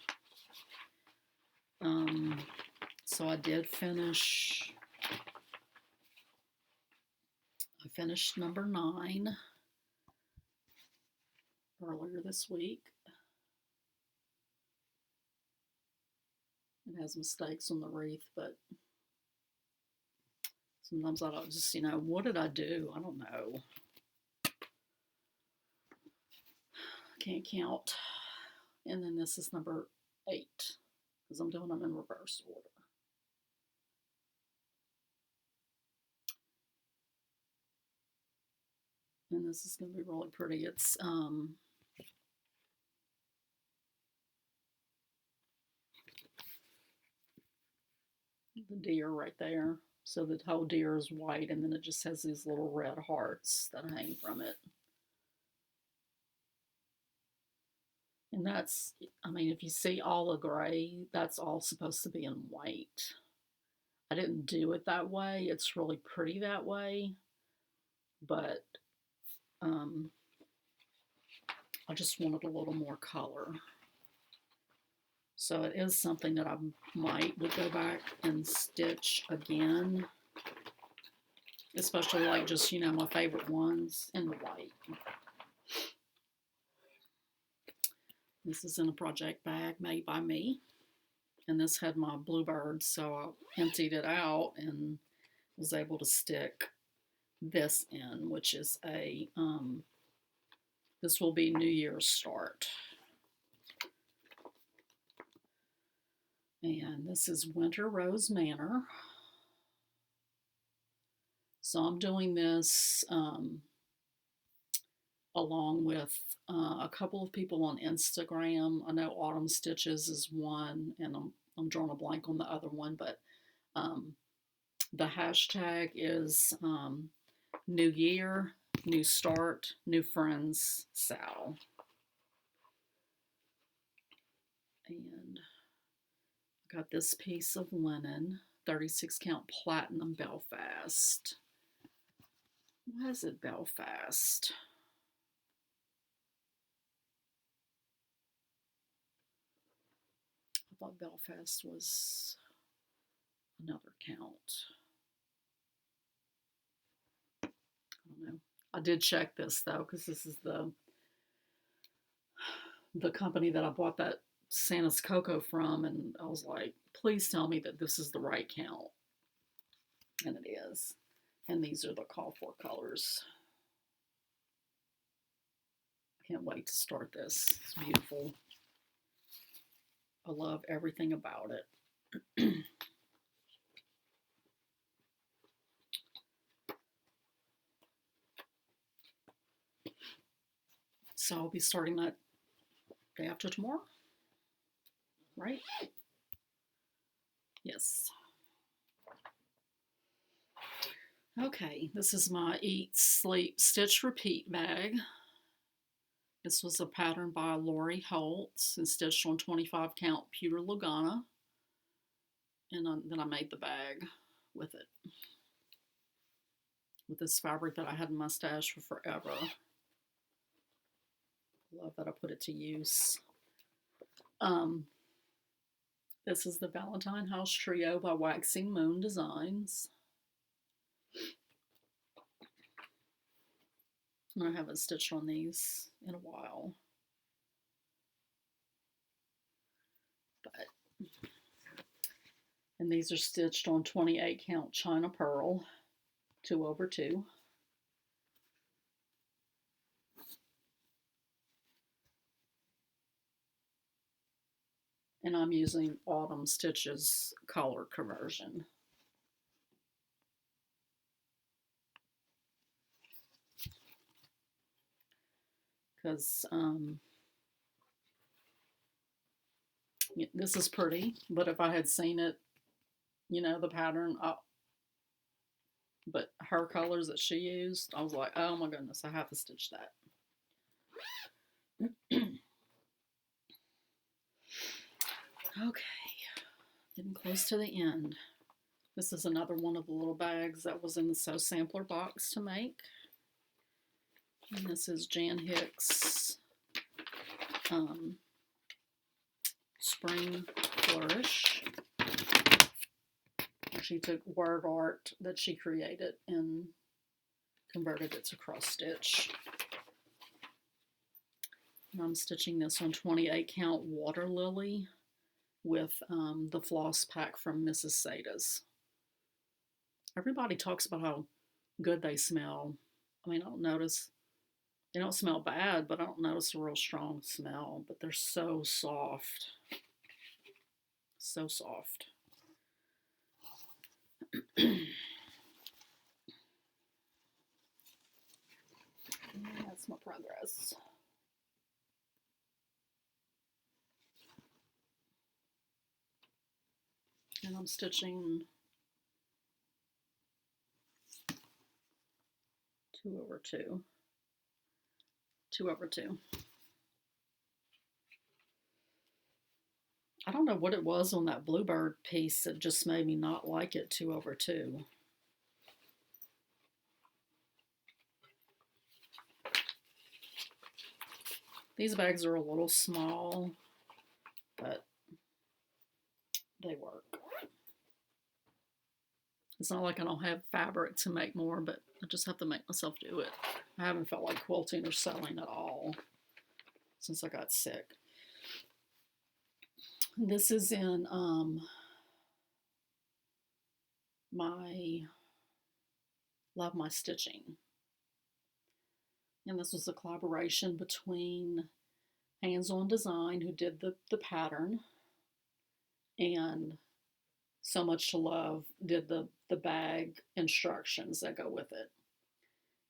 So I did finish. I finished number 9 earlier this week. It has mistakes on the wreath, but sometimes I don't just, what did I do? I don't know. Can't count. And then this is number 8, because I'm doing them in reverse order. And this is going to be really pretty. It's the deer right there. So the whole deer is white, and then it just has these little red hearts that hang from it. And that's, if you see all the gray, that's all supposed to be in white. I didn't do it that way. It's really pretty that way. But I just wanted a little more color. So it is something that I would go back and stitch again. Especially like just, my favorite ones in the white. This is in a project bag made by me. And this had my bluebirds, so I emptied it out and was able to stick this in, which is a, this will be New Year's start. And this is Winter Rose Manor. So I'm doing this along with a couple of people on Instagram. I know Autumn Stitches is one, and I'm drawing a blank on the other one, but um, the hashtag is New Year, New Start, New Friends, Sal. And I got this piece of linen, 36 count platinum Belfast. Why is it Belfast? I thought Belfast was another count. I don't know. I did check this though, because this is the company that I bought that Santa's Cocoa from, and I was like, please tell me that this is the right count. And it is. And these are the call for colors. I can't wait to start this. It's beautiful. I love everything about it. So I'll be starting that day after tomorrow, right? Yes. Okay, this is my Eat, Sleep, Stitch, Repeat bag. This was a pattern by Lori Holtz and stitched on 25 count pewter Lugana. And then I made the bag with it. With this fabric that I had in my stash for forever. Love that I put it to use. This is the Valentine House Trio by Waxing Moon Designs. I haven't stitched on these in a while. And these are stitched on 28 count China Pearl, 2/2. And I'm using Autumn Stitches color conversion. Because this is pretty, but if I had seen it, you know, the pattern, but her colors that she used, I was like, oh my goodness, I have to stitch that. Okay, getting close to the end. This is another one of the little bags that was in the Sew Sampler box to make. And this is Jan Hicks Spring Flourish. She took word art that she created and converted it to cross stitch. And I'm stitching this on 28 count Water Lily with the floss pack from Mrs. Sada's. Everybody talks about how good they smell. I mean, I don't notice, they don't smell bad, but I don't notice a real strong smell. But they're so soft. So soft. That's my progress. And I'm stitching 2/2. 2/2. I don't know what it was on that bluebird piece that just made me not like it 2/2. These bags are a little small, but they work. It's not like I don't have fabric to make more, but I just have to make myself do it. I haven't felt like quilting or sewing at all since I got sick. This is in my Love My Stitching. And this was a collaboration between Hands On Design, who did the pattern, and So Much to Love did the bag instructions that go with it.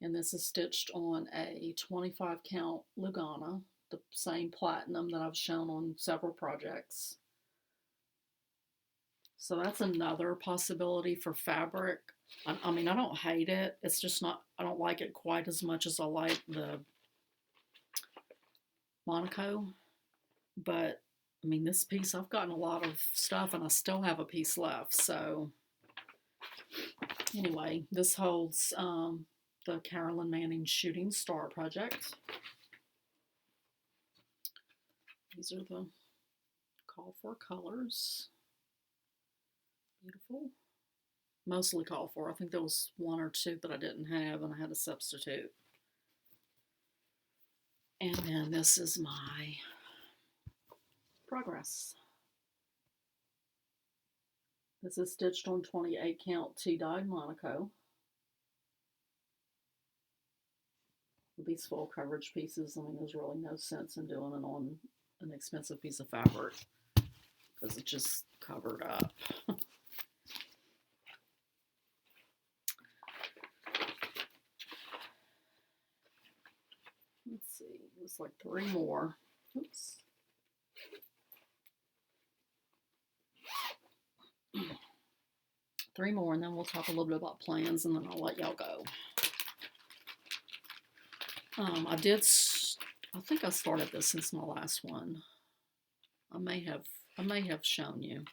And this is stitched on a 25 count Lugana, the same platinum that I've shown on several projects. So that's another possibility for fabric. I mean, I don't hate it. It's just not, I don't like it quite as much as I like the Monaco. But, I mean, this piece, I've gotten a lot of stuff and I still have a piece left. So, anyway, this holds the Carolyn Manning Shooting Star project. These are the call for colors. Beautiful. Mostly called for. I think there was one or two that I didn't have and I had to substitute. And then this is my progress. This is stitched on 28 count tea-dyed Monaco. These full coverage pieces, I mean, there's really no sense in doing it on an expensive piece of fabric because it's just covered up. Let's see, there's like 3 more. Oops. Three more, and then we'll talk a little bit about plans, and then I'll let y'all go. I think I started this since my last one. I may have shown you.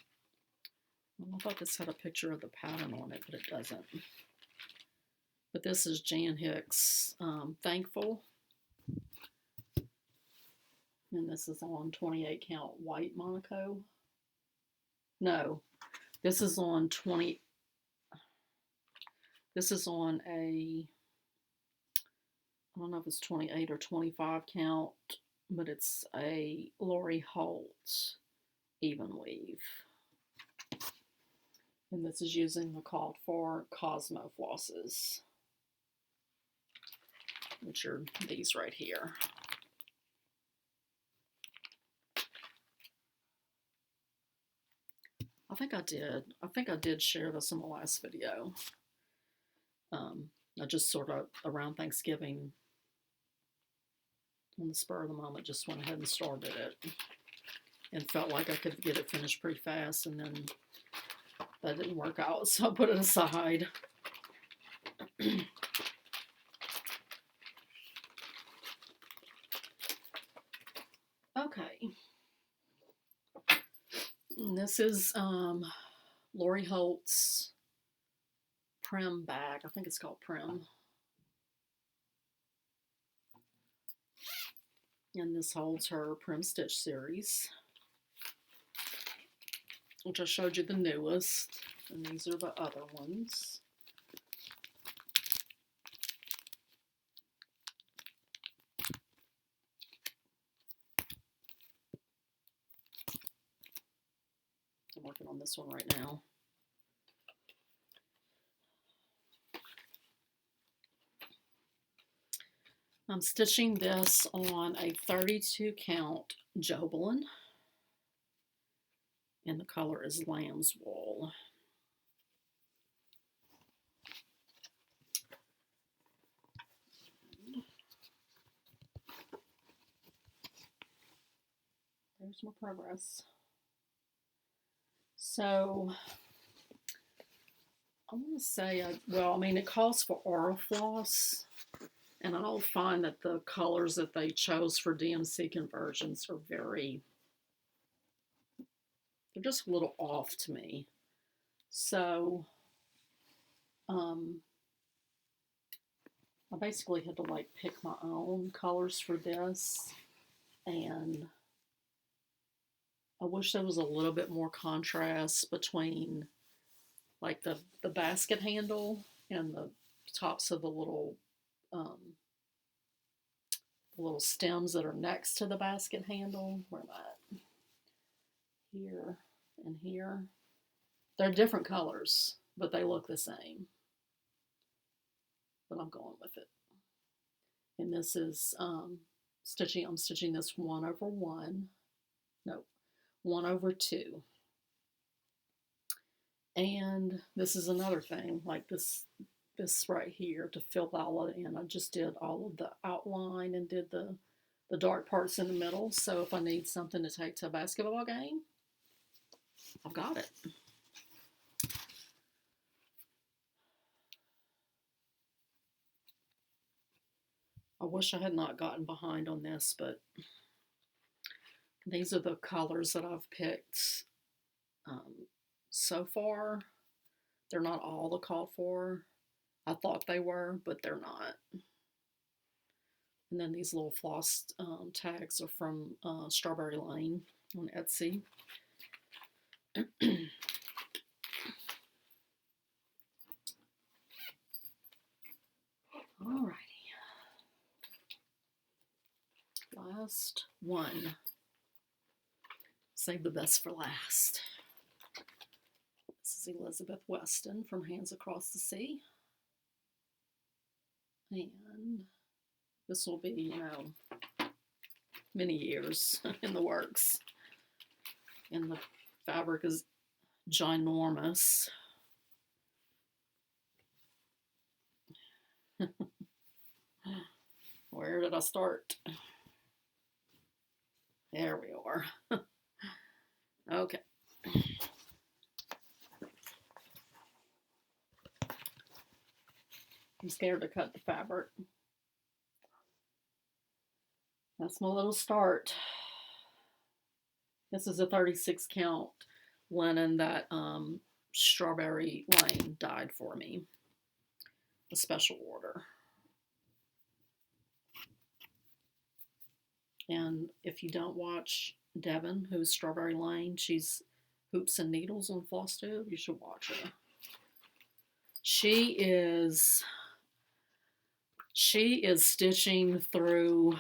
I thought this had a picture of the pattern on it, but it doesn't. But this is Jan Hicks, Thankful. And this is on 28 count white Monaco. No, this is on 20. This is on a, I don't know if it's 28 or 25 count, but it's a Lori Holt even weave. And this is using the called for Cosmo flosses, which are these right here. I think I did share this in the last video. I just sort of around Thanksgiving, on the spur of the moment, just went ahead and started it and felt like I could get it finished pretty fast, and then that didn't work out, so I put it aside. Okay. And this is Lori Holt's Prim bag. I think it's called Prim. And this holds her Prim Stitch series, which I showed you the newest. And these are the other ones. I'm working on this one right now. I'm stitching this on a 32 count Jobelin, and the color is Lamb's Wool. There's my progress. So I want to say, well, I mean, it calls for Aura Floss, and I don't find that the colors that they chose for DMC conversions are very, they're just a little off to me. So I basically had to like pick my own colors for this, and I wish there was a little bit more contrast between like the basket handle and the tops of the little stems that are next to the basket handle. Where am I at? Here and here. They're different colors, but they look the same. But I'm going with it. And this is stitching. I'm stitching this 1/1. No, 1/2. And this is another thing, like this this right here to fill all of it in. I just did all of the outline and did the dark parts in the middle. So if I need something to take to a basketball game, I've got it. I wish I had not gotten behind on this, but these are the colors that I've picked so far. They're not all the called for. I thought they were, but they're not. And then these little floss tags are from Strawberry Lane on Etsy. Alrighty. Last one. Save the best for last. This is Elizabeth Weston from Hands Across the Sea. And this will be, you know, many years in the works. And the fabric is ginormous. Where did I start? There we are. Okay. I'm scared to cut the fabric. That's my little start. This is a 36 count linen that Strawberry Lane dyed for me. A special order. And if you don't watch Devin, who's Strawberry Lane, she's Hoops and Needles on Flosstube, you should watch her. She is stitching through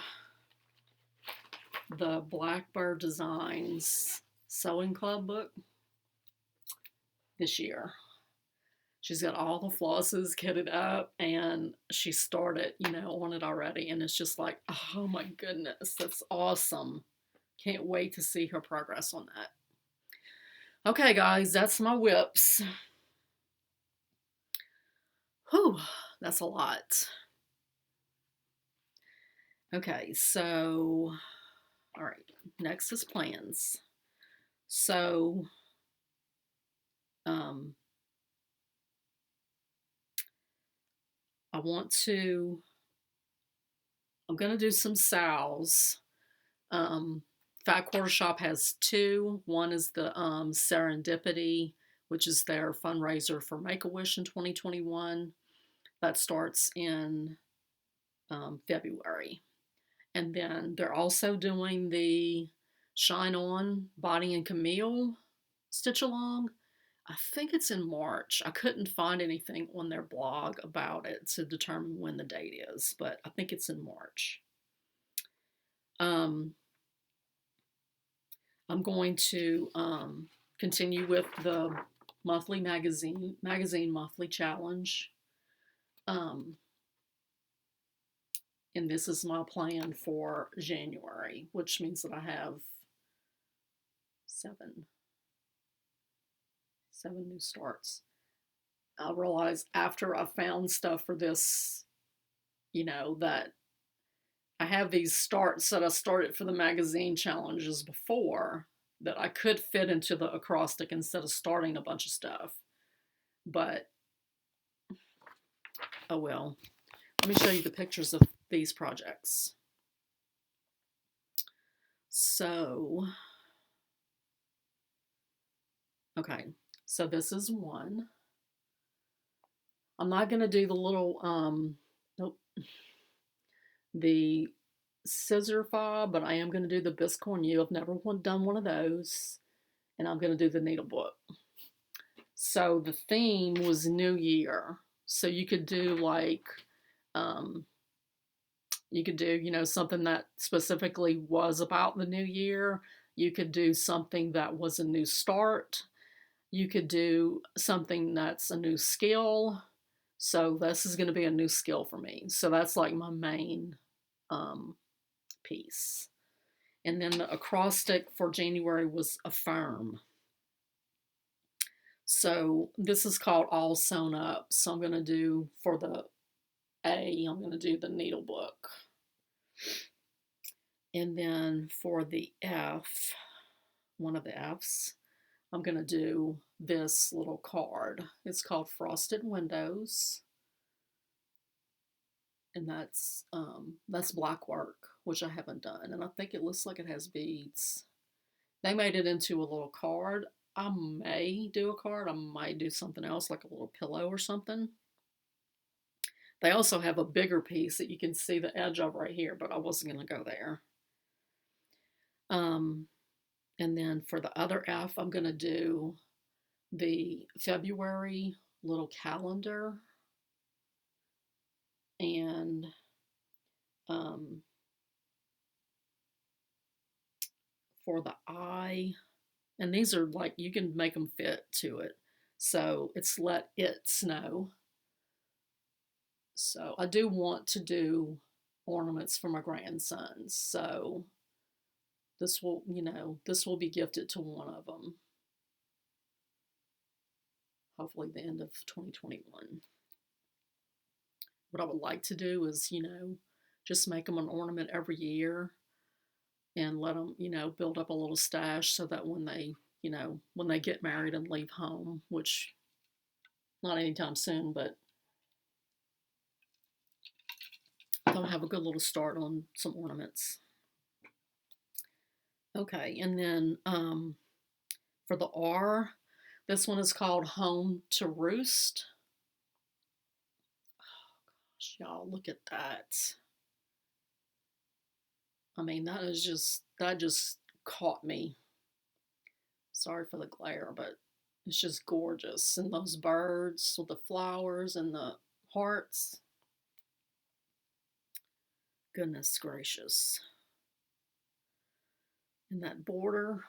the Blackbird Designs Sewing Club book this year. She's got all the flosses kitted up, and she started, you know, on it already, and it's just like, oh my goodness, that's awesome. Can't wait to see her progress on that. Okay, guys, that's my WIPs. Whew, that's a lot. Okay, so, all right, next is plans. So, I'm going to do some sales. Fat Quarter Shop has two. One is the Serendipity, which is their fundraiser for Make-A-Wish in 2021. That starts in February. And then they're also doing the Shine On Bonnie and Camille Stitch Along. I think it's in March. I couldn't find anything on their blog about it to determine when the date is, but I think it's in March. I'm going to continue with the monthly magazine monthly challenge. And this is my plan for January, which means that I have seven new starts. I realized after I found stuff for this, you know, that I have these starts that I started for the magazine challenges before that I could fit into the acrostic instead of starting a bunch of stuff. But, oh well. Let me show you the pictures of these projects. So, okay. So this is one. I'm not going to do the little, nope, the scissor fob, but I am going to do the Biscorn U. I've never done one of those. And I'm going to do the needle book. So the theme was New Year. So you could do like, you know, something that specifically was about the new year. You could do something that was a new start. You could do something that's a new skill. So this is going to be a new skill for me. So that's like my main piece. And then the acrostic for January was affirm. So this is called All Sewn Up. So I'm going to do for the A, I'm going to do the needle book. And then for the F, one of the F's, I'm going to do this little card. It's called Frosted Windows. And that's black work, which I haven't done. And I think it looks like it has beads. They made it into a little card. I may do a card. I might do something else, like a little pillow or something. They also have a bigger piece that you can see the edge of right here, but I wasn't going to go there. And then for the other F, I'm going to do the February little calendar. And for the I, and these are like, you can make them fit to it. So it's Let It Snow. So I do want to do ornaments for my grandsons. So this will, this will be gifted to one of them. Hopefully the end of 2021. What I would like to do is, just make them an ornament every year and let them, build up a little stash so that when they get married and leave home, which not anytime soon, but they'll have a good little start on some ornaments. Okay, and then for the R, this one is called Home to Roost. Oh gosh, y'all, look at that. I mean, that just caught me. Sorry for the glare, but it's just gorgeous. And those birds with the flowers and the hearts. Goodness gracious. And that border.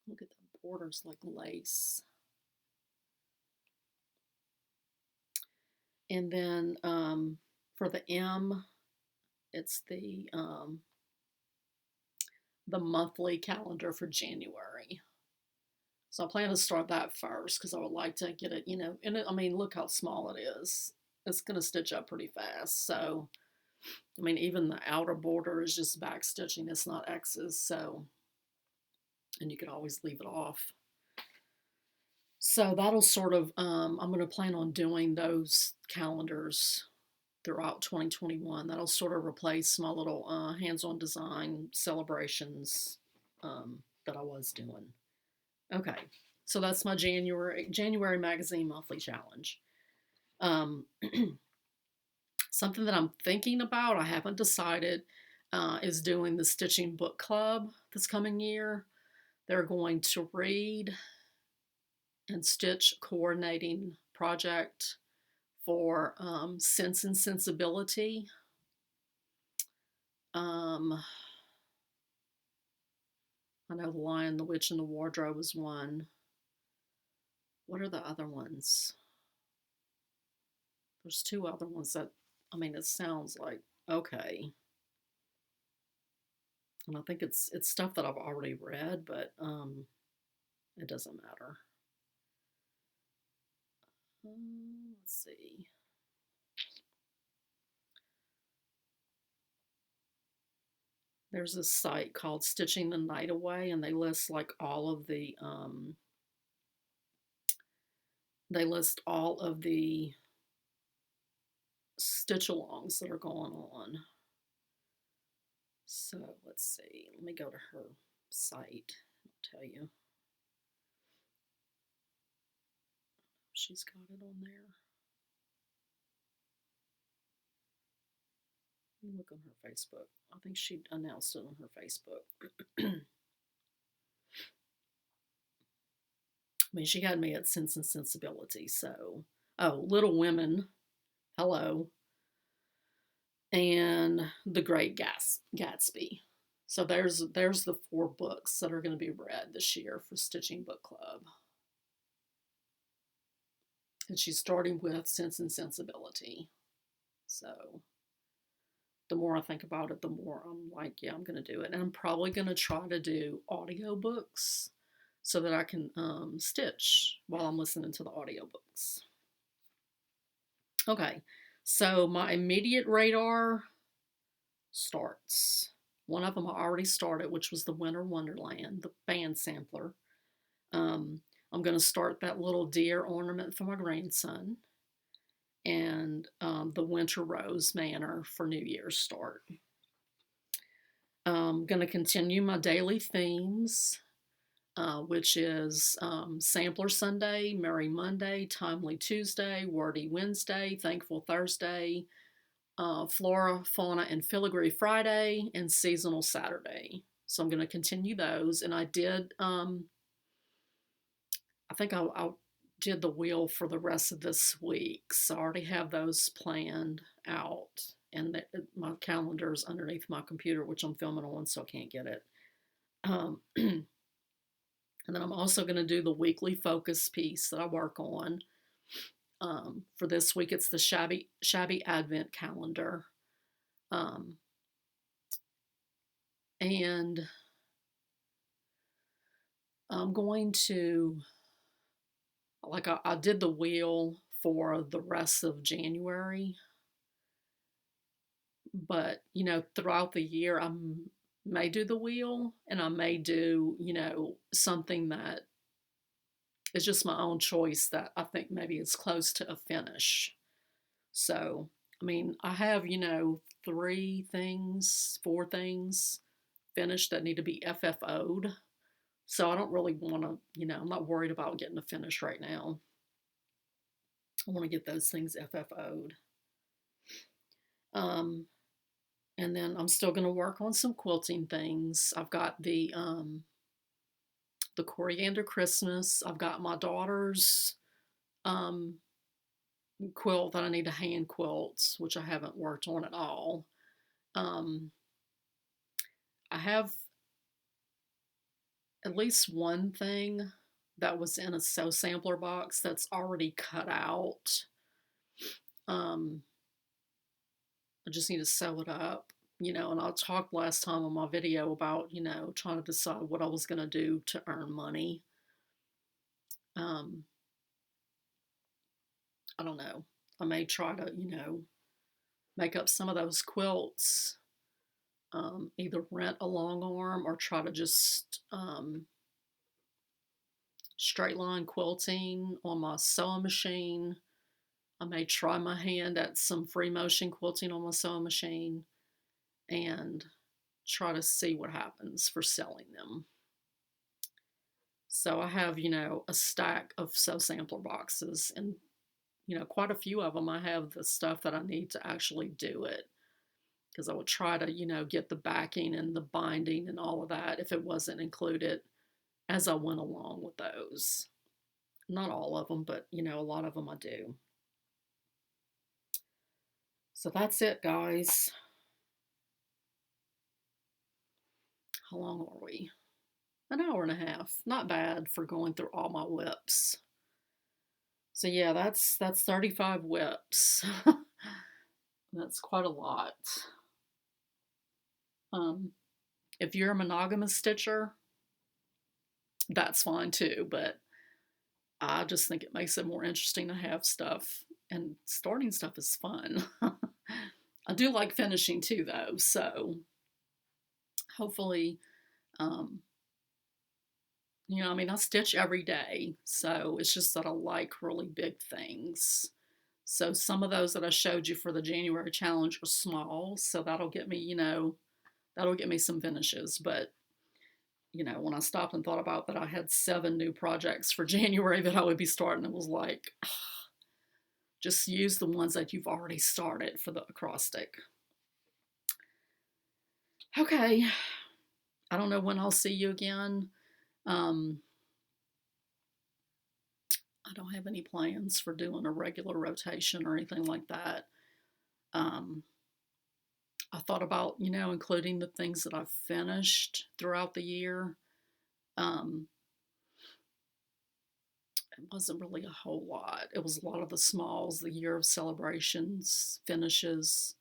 Look at the borders like lace. And then for the M, it's the monthly calendar for January. So I plan to start that first because I would like to get it, and I mean, look how small it is. It's going to stitch up pretty fast. So, I mean, even the outer border is just back stitching. It's not X's. So, and you could always leave it off. So that'll sort of, I'm going to plan on doing those calendars throughout 2021. That'll sort of replace my little hands-on design celebrations that I was doing. Okay, so that's my January magazine monthly challenge. Something that I'm thinking about, I haven't decided, is doing the stitching book club this coming year. They're going to read and stitch coordinating project for Sense and Sensibility. I know The Lion, the Witch, and the Wardrobe is one. What are the other ones? There's two other ones that, I mean, it sounds like, okay. And I think it's stuff that I've already read, but it doesn't matter. Let's see. There's a site called Stitching the Night Away, and they list like all of the stitch-alongs that are going on. So let's see. Let me go to her site. I'll tell you. She's got it on there. Let me look on her Facebook. I think she announced it on her Facebook. I mean, she had me at Sense and Sensibility. So, Little Women, hello, and The Great Gatsby. So there's the 4 books that are going to be read this year for Stitching Book Club. And she's starting with Sense and Sensibility. So the more I think about it, the more I'm like, yeah, I'm going to do it. And I'm probably going to try to do audiobooks so that I can stitch while I'm listening to the audiobooks. Okay, so my immediate radar starts. One of them I already started, which was the Winter Wonderland, the band sampler. Um, I'm going to start that little deer ornament for my grandson, and the Winter Rose Manor for New Year's start. I'm going to continue my daily themes, which is Sampler Sunday, Merry Monday, Timely Tuesday, Wordy Wednesday, Thankful Thursday, Flora, Fauna, and Filigree Friday, and Seasonal Saturday. So I'm going to continue those. And I did, I think I did the wheel for the rest of this week. So I already have those planned out. And my calendar is underneath my computer, which I'm filming on, so I can't get it. And then I'm also going to do the weekly focus piece that I work on. For this week, it's the Shabby Advent Calendar. And I'm going to, like, I did the wheel for the rest of January. But, throughout the year, I may do the wheel, and I may do, something that is just my own choice that I think maybe is close to a finish. So, I mean, I have, 4 things finished that need to be FFO'd. So I don't really want to, I'm not worried about getting a finish right now. I want to get those things FFO'd. And then I'm still going to work on some quilting things. I've got the Coriander Christmas. I've got my daughter's quilt that I need to hand quilt, which I haven't worked on at all. I have at least one thing that was in a sew sampler box that's already cut out. I just need to sew it up, and I talked last time on my video about, trying to decide what I was going to do to earn money. I don't know. I may try to, make up some of those quilts, either rent a long arm or try to just straight line quilting on my sewing machine. I may try my hand at some free motion quilting on my sewing machine and try to see what happens for selling them. So I have, a stack of sew sampler boxes, and, quite a few of them I have the stuff that I need to actually do it, because I would try to, get the backing and the binding and all of that if it wasn't included as I went along with those. Not all of them, but, a lot of them I do. So that's it, guys. How long are we? An hour and a half. Not bad for going through all my WIPs. So yeah, that's 35 WIPs. That's quite a lot. If you're a monogamous stitcher, that's fine too, but I just think it makes it more interesting to have stuff, and starting stuff is fun. I do like finishing too, though, so hopefully, I stitch every day, so it's just that I like really big things. So some of those that I showed you for the January challenge are small, so that'll get me, that'll get me some finishes. But, when I stopped and thought about that I had 7 new projects for January that I would be starting, it was like, just use the ones that you've already started for the acrostic. Okay. I don't know when I'll see you again. I don't have any plans for doing a regular rotation or anything like that. I thought about, including the things that I've finished throughout the year. It wasn't really a whole lot. It was a lot of the smalls, the year of celebrations, finishes.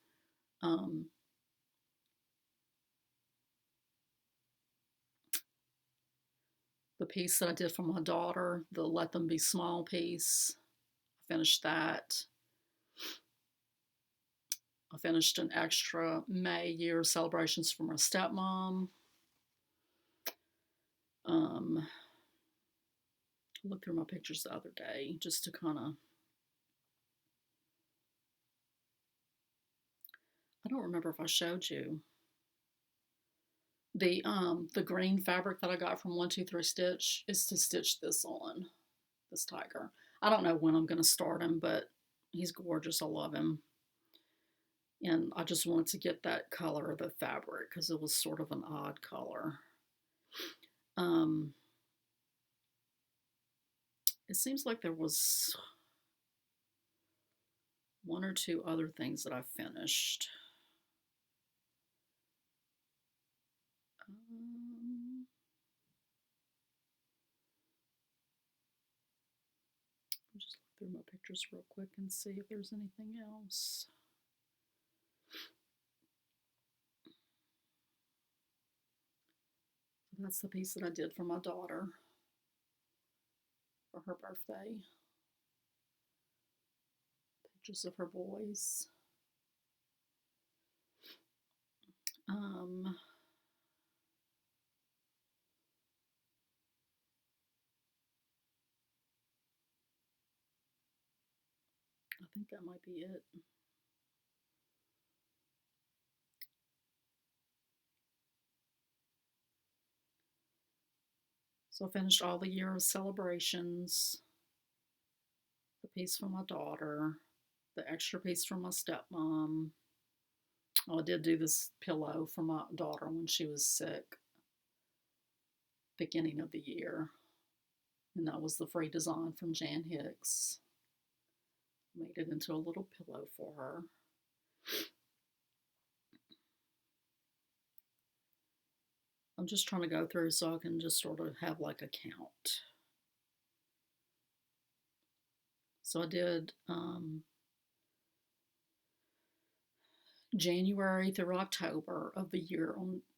the piece that I did for my daughter, the Let Them Be Small piece. I finished that. I finished an extra May year celebrations for my stepmom. I looked through my pictures the other day just to kind of, I don't remember if I showed you the green fabric that I got from 123 Stitch is to stitch this on, this tiger. I don't know when I'm going to start him, but he's gorgeous. I love him. And I just wanted to get that color of the fabric because it was sort of an odd color. It seems like there was one or two other things that I finished. I'll just look through my pictures real quick and see if there's anything else. That's the piece that I did for my daughter for her birthday. Pictures of her boys. I think that might be it. So I finished all the year of celebrations, the piece for my daughter, the extra piece for my stepmom. Oh, I did do this pillow for my daughter when she was sick, beginning of the year. And that was the free design from Jan Hicks. Made it into a little pillow for her. I'm just trying to go through so I can just sort of have like a count. So I did January through October of the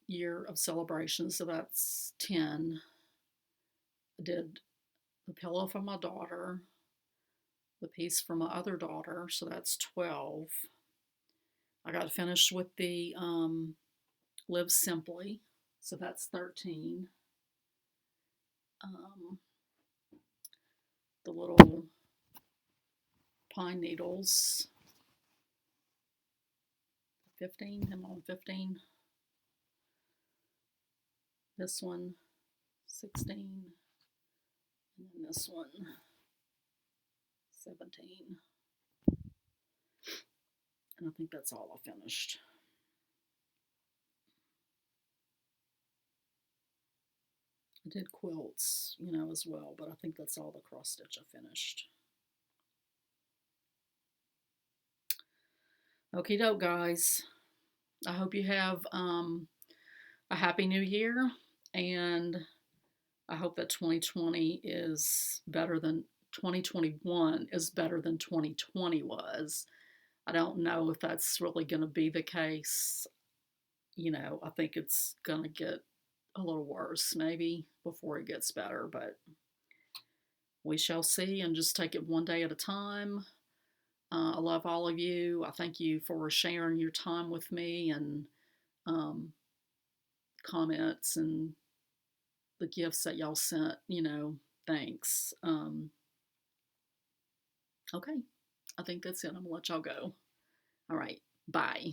year of celebrations, so that's 10. I did the pillow for my daughter, the piece for my other daughter, so that's 12. I got finished with the Live Simply, so that's 13. The little pine needles, 15. I'm on 15. This one, 16. And then this one, 17. And I think that's all I finished. I did quilts, as well, but I think that's all the cross stitch I finished. Okie doke, guys. I hope you have a happy new year, and I hope that 2020 is better than 2021 is better than 2020 was. I don't know if that's really going to be the case. I think it's going to get a little worse maybe before it gets better, but we shall see and just take it one day at a time. I love all of you. I thank you for sharing your time with me and comments and the gifts that y'all sent, thanks. Okay, I think that's it. I'm going to let y'all go. All right, bye.